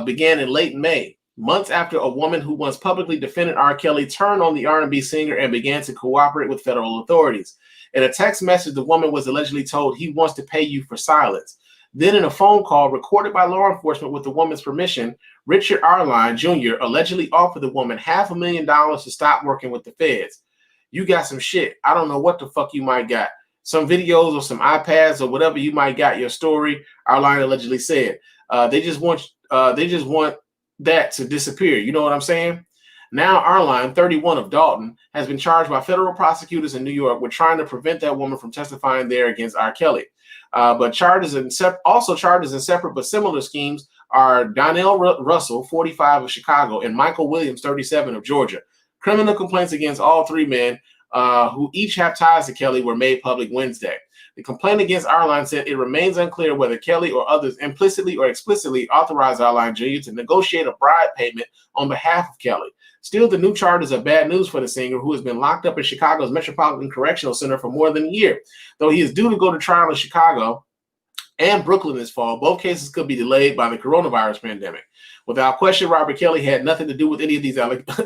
began in late May, months after a woman who once publicly defended R. Kelly turned on the R&B singer and began to cooperate with federal authorities. In a text message, the woman was allegedly told he wants to pay you for silence. Then in a phone call recorded by law enforcement with the woman's permission, Richard Arline Jr. allegedly offered the woman $500,000 to stop working with the feds. You got some shit. I don't know what the fuck you might got. Some videos or some iPads or whatever you might got your story, Arline allegedly said. They just want that to disappear. You know what I'm saying? Now Arline, 31 of Dalton, has been charged by federal prosecutors in New York with trying to prevent that woman from testifying there against R. Kelly. But charges in separate but similar schemes are Donnell Russell, 45 of Chicago, and Michael Williams, 37 of Georgia. Criminal complaints against all 3 men who each have ties to Kelly were made public Wednesday. The complaint against Arline said it remains unclear whether Kelly or others implicitly or explicitly authorized Arline Jr. to negotiate a bribe payment on behalf of Kelly. Still, the new charges are bad news for the singer, who has been locked up in Chicago's Metropolitan Correctional Center for more than a year. Though he is due to go to trial in Chicago and Brooklyn this fall, both cases could be delayed by the coronavirus pandemic. Without question, Robert Kelly had nothing to do with any of these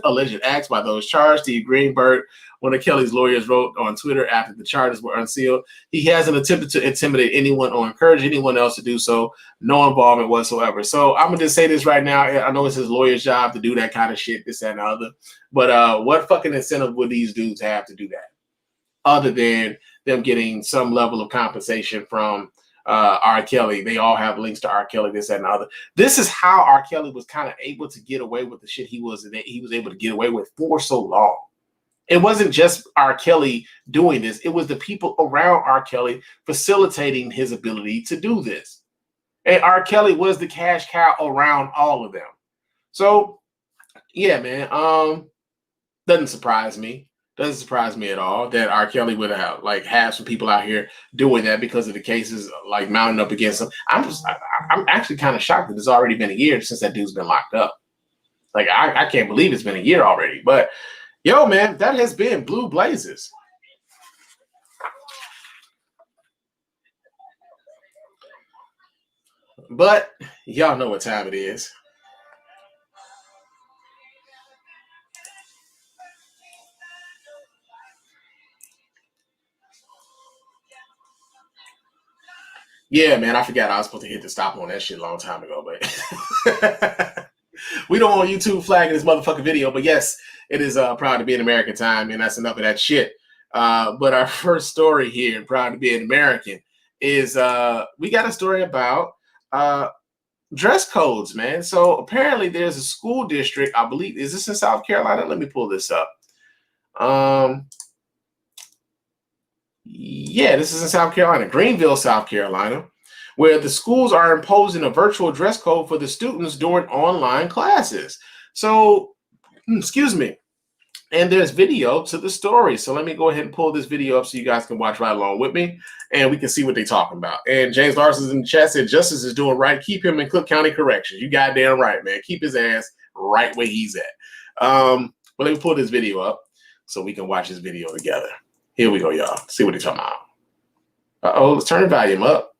alleged acts by those charged. Steve Greenberg, one of Kelly's lawyers, wrote on Twitter after the charges were unsealed, he hasn't attempted to intimidate anyone or encourage anyone else to do so. No involvement whatsoever. So I'm going to just say this right now. I know it's his lawyer's job to do that kind of shit, this, that, and the other. But what fucking incentive would these dudes have to do that? Other than them getting some level of compensation from R. Kelly. They all have links to R. Kelly, this, that, and the other. This is how R. Kelly was kind of able to get away with the shit he was able to get away with for so long. It wasn't just R. Kelly doing this. It was the people around R. Kelly facilitating his ability to do this. And R. Kelly was the cash cow around all of them. So, yeah, man, doesn't surprise me. Doesn't surprise me at all that R. Kelly would have some people out here doing that because of the cases like mounting up against him. I'm actually kind of shocked that it's already been a year since that dude's been locked up. Like I can't believe it's been a year already. But yo, man, that has been Blue Blazes. But y'all know what time it is. Yeah, man, I forgot I was supposed to hit the stop on that shit a long time ago, but we don't want YouTube flagging this motherfucking video. But yes, it is proud to be an American time, and that's enough of that shit. But our first story here, proud to be an American, is we got a story about dress codes, man. So apparently there's a school district, I believe, is this in South Carolina? Let me pull this up. Yeah, this is in South Carolina, Greenville, South Carolina, where the schools are imposing a virtual dress code for the students during online classes. So, excuse me. And there's video to the story. So let me go ahead and pull this video up so you guys can watch right along with me and we can see what they're talking about. And James Larson's in the chat said, Justice is doing right. Keep him in Cook County Corrections. You goddamn right, man. Keep his ass right where he's at. But let me pull this video up so we can watch this video together. Here we go, y'all. See what he's talking about. Uh-oh, let's turn the volume up.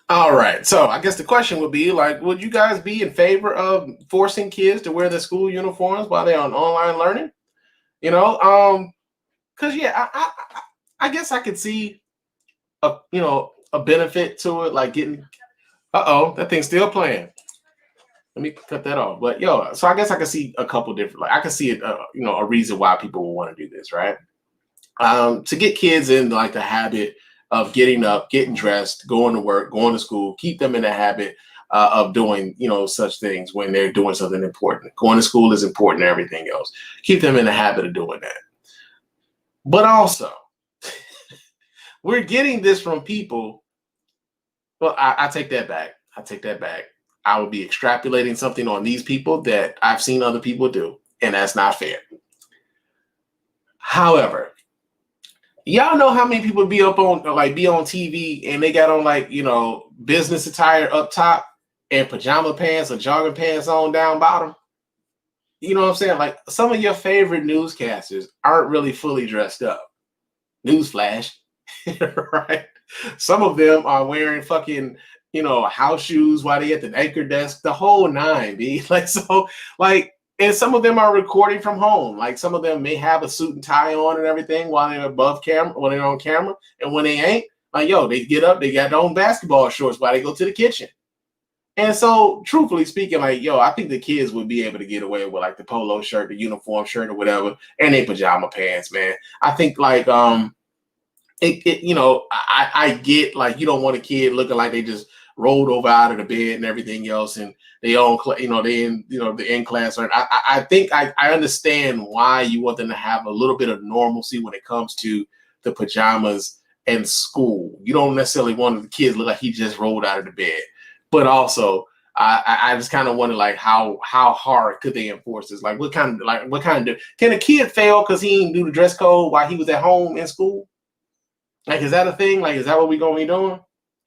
All right. So I guess the question would be like, would you guys be in favor of forcing kids to wear their school uniforms while they're on online learning? You know, because yeah, I guess I could see a benefit to it, like getting. That thing's still playing. Let me cut that off. But so I guess I can see a couple different. Like I can see it, a reason why people will want to do this, right? To get kids in like the habit of getting up, getting dressed, going to work, going to school, keep them in the habit of doing, such things when they're doing something important. Going to school is important and everything else. Keep them in the habit of doing that. But also, we're getting this from people. Well, I take that back. I would be extrapolating something on these people that I've seen other people do, and that's not fair. However, y'all know how many people be on TV and they got on business attire up top and pajama pants or jogging pants on down bottom? You know what I'm saying? Like some of your favorite newscasters aren't really fully dressed up. Newsflash, right? Some of them are wearing fucking, house shoes while they at the anchor desk, the whole nine, B. And some of them are recording from home. Like some of them may have a suit and tie on and everything while they're when they're on camera. And when they ain't, they get up, they got their own basketball shorts while they go to the kitchen. And so, truthfully speaking, I think the kids would be able to get away with like the polo shirt, the uniform shirt or whatever, and their pajama pants, man. I think I get like you don't want a kid looking like they just rolled over out of the bed and everything else, and they own, they in, the in class. I think I understand why you want them to have a little bit of normalcy when it comes to the pajamas and school. You don't necessarily want the kids look like he just rolled out of the bed, but also I just kind of wonder like how hard could they enforce this? Like what kind of can a kid fail because he didn't do the dress code while he was at home in school? Like, is that a thing? Like, is that what we're going to be doing?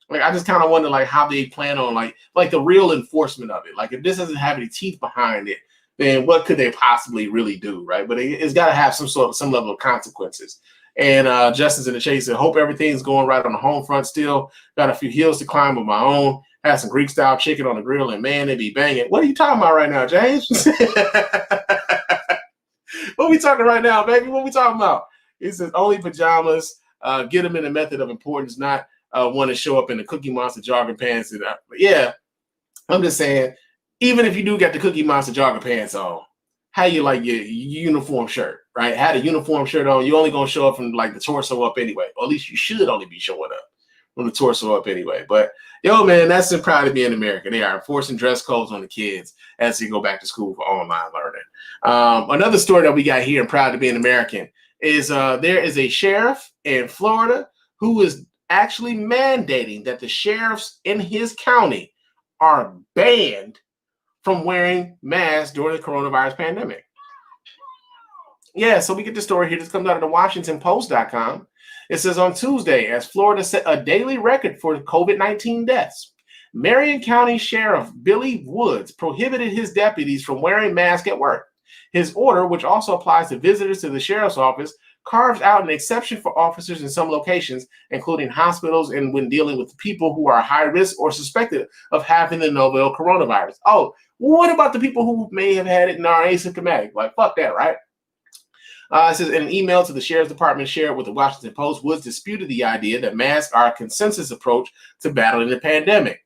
Like, I just kind of wonder, like, how they plan on, like the real enforcement of it. Like, if this doesn't have any teeth behind it, then what could they possibly really do, right? But it's got to have some level of consequences. And Justin's in the chase said, hope everything's going right on the home front still. Got a few hills to climb of my own. Had some Greek-style chicken on the grill, and, man, they be banging. What are you talking about right now, James? What we talking right now, baby? What we talking about? He says, only pajamas. Get them in the method of importance, not want to show up in the Cookie Monster jogging pants. And yeah, I'm just saying, even if you do get the Cookie Monster jogging pants on, how you like your uniform shirt, right? Had a uniform shirt on, you only gonna show up from like the torso up anyway, or at least you should only be showing up from the torso up anyway. But man, that's proud to be in America. They are enforcing dress codes on the kids as they go back to school for online learning. Another story that we got here in Proud to be an American is there is a sheriff in Florida who is actually mandating that the sheriffs in his county are banned from wearing masks during the coronavirus pandemic. Yeah, so we get the story here. This comes out of the WashingtonPost.com. It says on Tuesday, as Florida set a daily record for COVID-19 deaths, Marion County Sheriff Billy Woods prohibited his deputies from wearing masks at work. His order, which also applies to visitors to the sheriff's office, carves out an exception for officers in some locations, including hospitals and when dealing with people who are high risk or suspected of having the novel coronavirus. Oh, what about the people who may have had it and are asymptomatic? Like, fuck that, right? It says in an email to the sheriff's department shared with the Washington Post, Woods disputed the idea that masks are a consensus approach to battling the pandemic.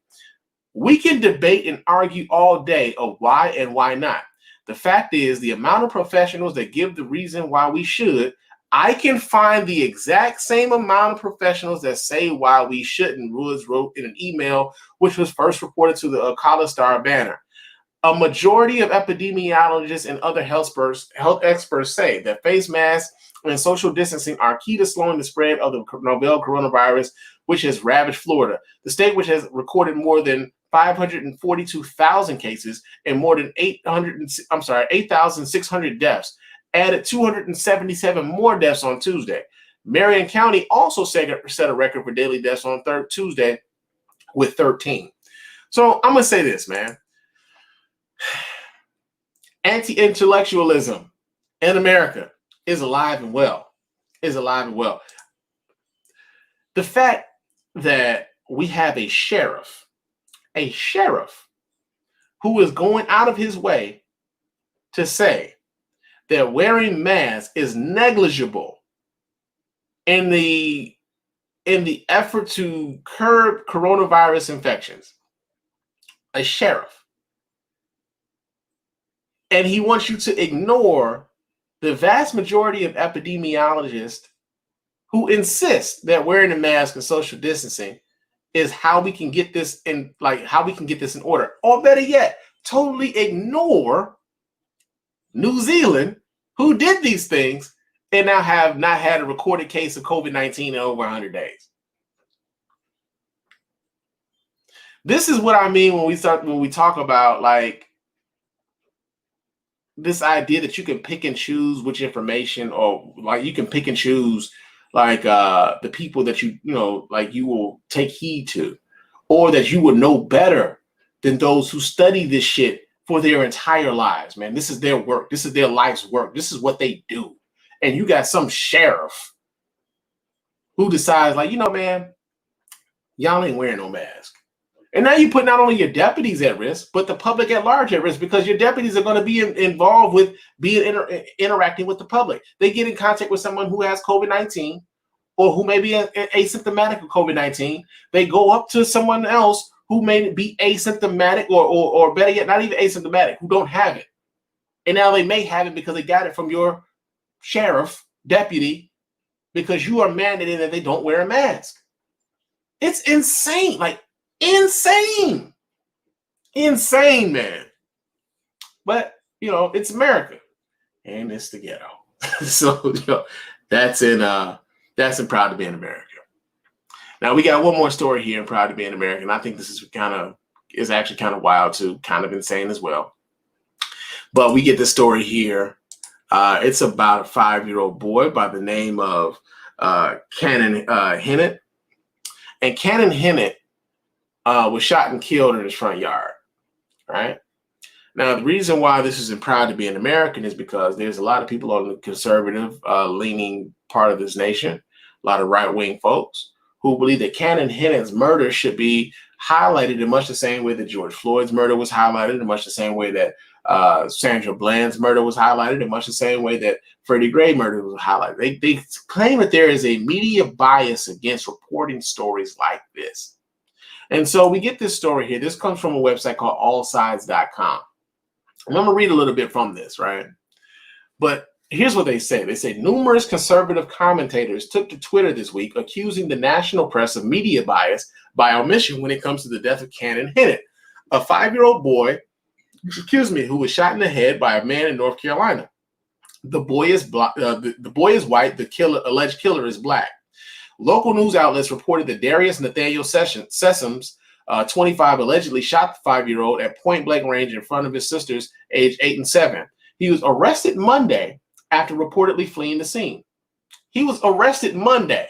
We can debate and argue all day of why and why not. The fact is, the amount of professionals that give the reason why we should, I can find the exact same amount of professionals that say why we shouldn't, Woods wrote in an email, which was first reported to the College Star Banner. A majority of epidemiologists and other health experts say that face masks and social distancing are key to slowing the spread of the novel coronavirus, which has ravaged Florida, the state which has recorded more than 542,000 cases and more than 8,600 deaths, added 277 more deaths on Tuesday. Marion County also set a record for daily deaths on Tuesday with 13. So I'm going to say this, man. Anti-intellectualism in America is alive and well. The fact that we have a sheriff who is going out of his way to say that wearing masks is negligible in the effort to curb coronavirus infections. A sheriff. And he wants you to ignore the vast majority of epidemiologists who insist that wearing a mask and social distancing is how we can get this in, order. Or better yet, totally ignore New Zealand, who did these things and now have not had a recorded case of COVID-19 in over 100 days. This is what I mean when we talk about like this idea that you can pick and choose which information, or like you can pick and choose like the people that you will take heed to, or that you would know better than those who study this shit for their entire lives. Man, this is their work. This is their life's work. This is what they do. And you got some sheriff who decides like, man, y'all ain't wearing no mask. And now you put not only your deputies at risk, but the public at large at risk, because your deputies are going to be involved with interacting with the public. They get in contact with someone who has COVID-19 or who may be asymptomatic of COVID-19. They go up to someone else who may be asymptomatic or better yet, not even asymptomatic, who don't have it. And now they may have it because they got it from your sheriff, deputy, because you are mandating that they don't wear a mask. It's insane. Like, insane, man. But it's America, and it's the ghetto. So that's in Proud to Be an American. Now we got one more story here in Proud to Be an American. I think this is actually kind of wild too, kind of insane as well. But we get this story here. It's about a 5-year-old boy by the name of Cannon Hennett, and Cannon Hennett was shot and killed in his front yard, right? Now, the reason why this is Proud to Be an American is because there's a lot of people on the conservative leaning part of this nation, a lot of right-wing folks who believe that Cannon Hennett's murder should be highlighted in much the same way that George Floyd's murder was highlighted, in much the same way that Sandra Bland's murder was highlighted, in much the same way that Freddie Gray murder was highlighted. They claim that there is a media bias against reporting stories like this. And so we get this story here. This comes from a website called allsides.com. I'm going to read a little bit from this, right? But here's what they say. They say numerous conservative commentators took to Twitter this week accusing the national press of media bias by omission when it comes to the death of Cannon Hennett, a 5-year-old boy, who was shot in the head by a man in North Carolina. The boy is white. The alleged killer is black. Local news outlets reported that Darius Nathaniel Sessoms, 25, allegedly shot the 5-year-old at point-blank range in front of his sisters, aged 8 and 7. He was arrested Monday after reportedly fleeing the scene. He was arrested Monday,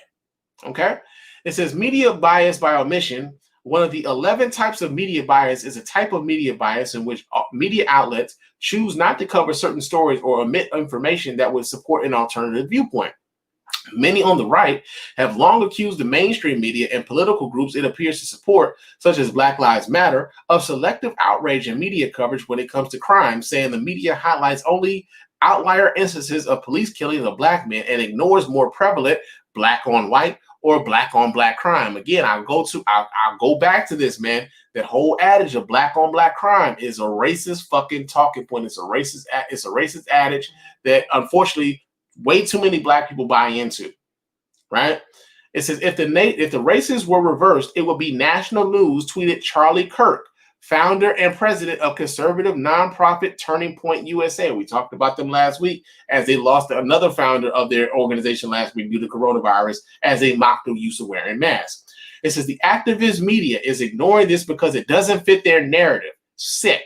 okay? It says media bias by omission. One of the 11 types of media bias is a type of media bias in which media outlets choose not to cover certain stories or omit information that would support an alternative viewpoint. Many on the right have long accused the mainstream media and political groups it appears to support, such as Black Lives Matter, of selective outrage and media coverage when it comes to crime, saying the media highlights only outlier instances of police killings of black men and ignores more prevalent black on white or black on black crime. Again, I'll go back to this, man. That whole adage of black on black crime is a racist fucking talking point. It's a racist adage that unfortunately way too many black people buy into, right? It says if the races were reversed, it would be national news, tweeted Charlie Kirk, founder and president of conservative nonprofit Turning Point USA. We talked about them last week as they lost another founder of their organization last week due to coronavirus as they mocked the use of wearing masks. It says the activist media is ignoring this because it doesn't fit their narrative. Sick.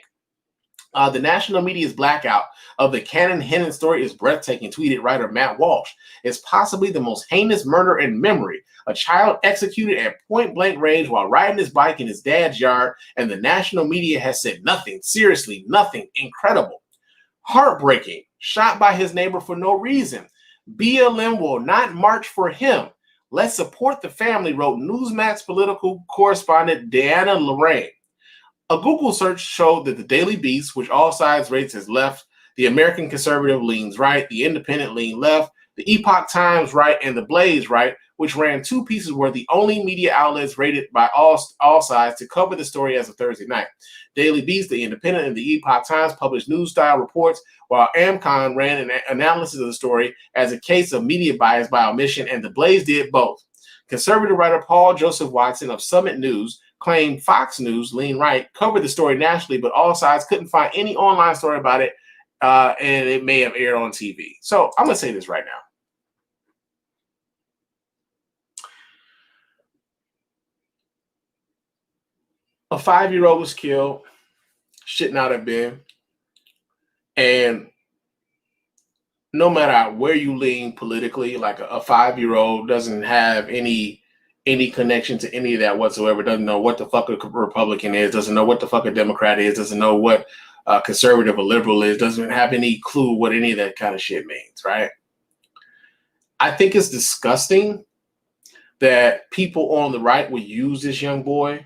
The national media's blackout of the Cannon Hennett story is breathtaking, tweeted writer Matt Walsh. It's possibly the most heinous murder in memory. A child executed at point-blank range while riding his bike in his dad's yard, and the national media has said nothing. Seriously, nothing. Incredible. Heartbreaking. Shot by his neighbor for no reason. BLM will not march for him. Let's support the family, wrote Newsmax political correspondent Deanna Lorraine. A Google search showed that the Daily Beast, which all sides rates as left, the American Conservative leans right, the Independent lean left, the Epoch Times right, and the Blaze right, which ran two pieces, were the only media outlets rated by all sides to cover the story as of Thursday night. Daily Beast, the Independent, and the Epoch Times published news-style reports, while AmCon ran an analysis of the story as a case of media bias by omission, and the Blaze did both. Conservative writer Paul Joseph Watson of Summit News claimed Fox News, lean right, covered the story nationally, but all sides couldn't find any online story about it, and it may have aired on TV. So I'm going to say this right now. A 5-year-old was killed, shitting out of bed, and no matter where you lean politically, like a 5-year-old doesn't have any connection to any of that whatsoever, doesn't know what the fuck a Republican is, doesn't know what the fuck a Democrat is, doesn't know what a conservative or liberal is, doesn't have any clue what any of that kind of shit means, right? I think it's disgusting that people on the right would use this young boy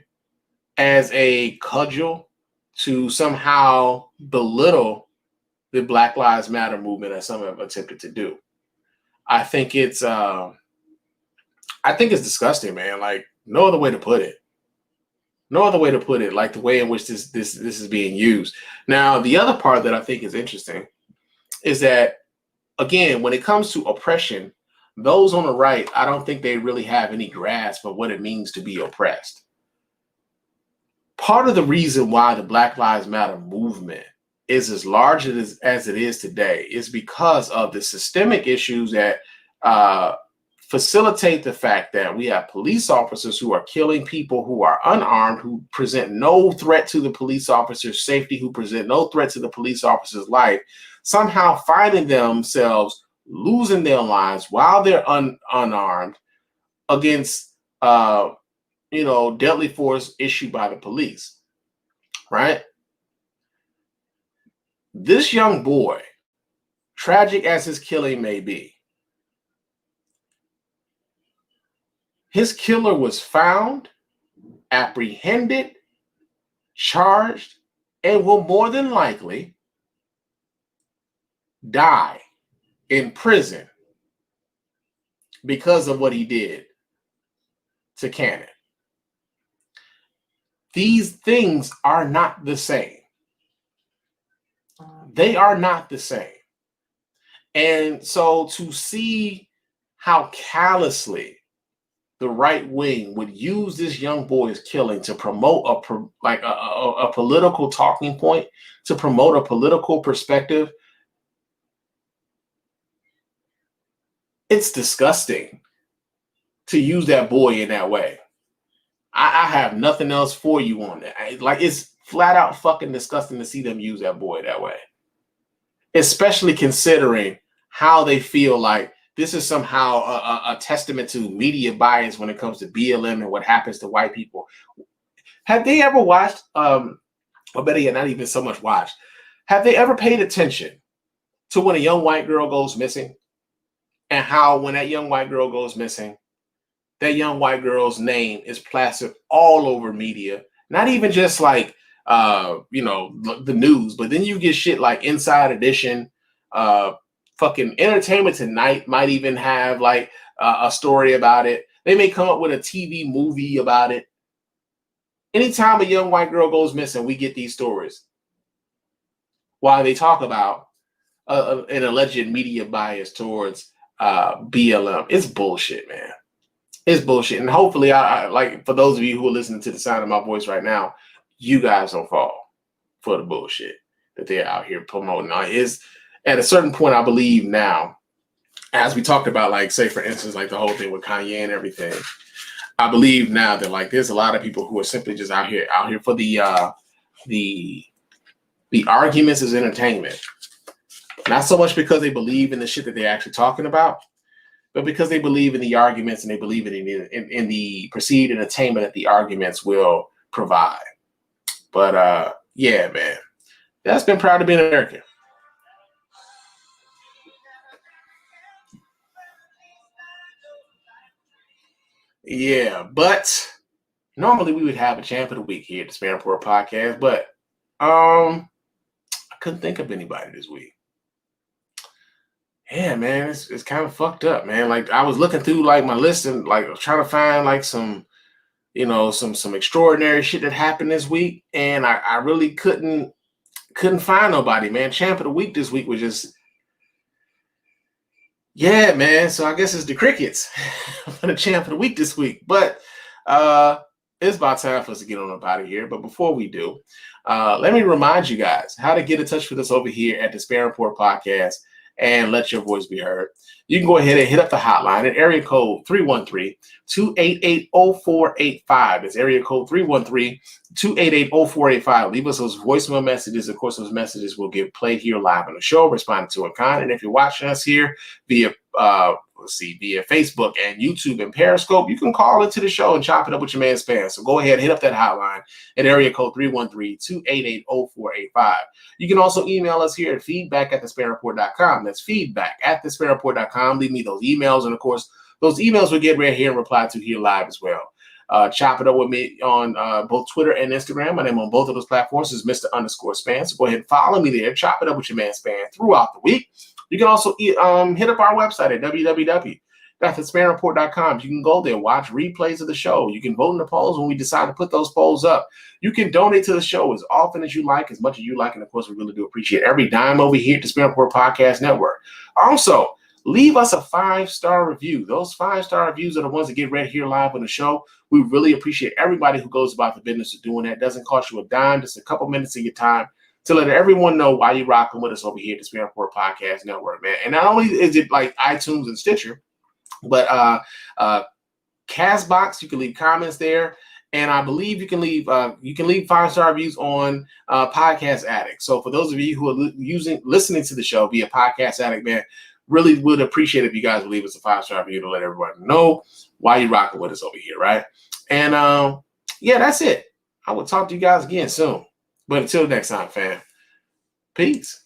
as a cudgel to somehow belittle the Black Lives Matter movement, as some have attempted to do. I think it's disgusting, man. Like, no other way to put it. No other way to put it, like the way in which this is being used. Now, the other part that I think is interesting is that, again, when it comes to oppression, those on the right, I don't think they really have any grasp of what it means to be oppressed. Part of the reason why the Black Lives Matter movement is as large as it is today is because of the systemic issues that facilitate the fact that we have police officers who are killing people who are unarmed, who present no threat to the police officer's safety, who present no threat to the police officer's life, somehow finding themselves losing their lives while they're unarmed against deadly force issued by the police, right? This young boy, tragic as his killing may be, his killer was found, apprehended, charged, and will more than likely die in prison because of what he did to Cannon. These things are not the same. They are not the same. And so to see how callously the right wing would use this young boy's killing to promote a political talking point, to promote a political perspective, it's disgusting to use that boy in that way. I have nothing else for you on that. It's flat out fucking disgusting to see them use that boy that way. Especially considering how they feel like this is somehow a testament to media bias when it comes to BLM and what happens to white people. Have they ever watched, or better yet, not even so much watched, have they ever paid attention to when a young white girl goes missing? And how when that young white girl goes missing, that young white girl's name is plastered all over media, not even just like, the news, but then you get shit like Inside Edition, fucking Entertainment Tonight might even have like a story about it. They may come up with a TV movie about it. Anytime a young white girl goes missing, we get these stories. While they talk about an alleged media bias towards BLM. It's bullshit, man. It's bullshit. And hopefully, I like, for those of you who are listening to the sound of my voice right now, you guys don't fall for the bullshit that they're out here promoting. Is at a certain point, I believe now, as we talked about, like, say, for instance, like the whole thing with Kanye and everything, I believe now that, like, there's a lot of people who are simply just out here for the arguments as entertainment. Not so much because they believe in the shit that they're actually talking about, but because they believe in the arguments and they believe in the perceived entertainment that the arguments will provide. But yeah, man, that's been proud to be an American. Yeah, but normally we would have a champ of the week here at the Spann Report podcast, but I couldn't think of anybody this week. Yeah, man, it's kind of fucked up, man. Like I was looking through like my list and like trying to find like some, some extraordinary shit that happened this week, and I really couldn't find nobody, man. Champ of the week this week was just, yeah, man. So I guess it's the Crickets for the champ of the week this week. But it's about time for us to get on up out of here. But before we do, let me remind you guys how to get in touch with us over here at the Spann Report podcast and let your voice be heard. You can go ahead and hit up the hotline at area code 313-288-0485. That's area code 313-288-0485. Leave us those voicemail messages. Of course, those messages will get played here live on the show, responding to in kind. And if you're watching us here via via Facebook and YouTube and Periscope, you can call into the show and chop it up with your man Spann. So go ahead and hit up that hotline at area code 313-288-0485. You can also email us here at feedback@thespannreport.com. That's feedback@thespannreport.com. Leave me those emails, and of course, those emails will get read here and replied to here live as well. Chop it up with me on both Twitter and Instagram. My name on both of those platforms is Mr._Spann. So go ahead and follow me there. Chop it up with your man Spann throughout the week. You can also hit up our website at www.thespannreport.com. You can go there, watch replays of the show. You can vote in the polls when we decide to put those polls up. You can donate to the show as often as you like, as much as you like. And of course, we really do appreciate every dime over here at the Spann Report Podcast Network. Also, leave us a 5-star review. Those 5-star reviews are the ones that get read here live on the show. We really appreciate everybody who goes about the business of doing that. It doesn't cost you a dime, just a couple minutes of your time to let everyone know why you're rocking with us over here at the Spann Report Podcast Network, man. And not only is it like iTunes and Stitcher, but Castbox, you can leave comments there. And I believe you can leave 5-star reviews on Podcast Addict. So for those of you who are listening to the show via Podcast Addict, man, really would appreciate it if you guys would leave us a 5-star review to let everyone know why you're rocking with us over here, right? And yeah, that's it. I will talk to you guys again soon. But until next time, fam, peace.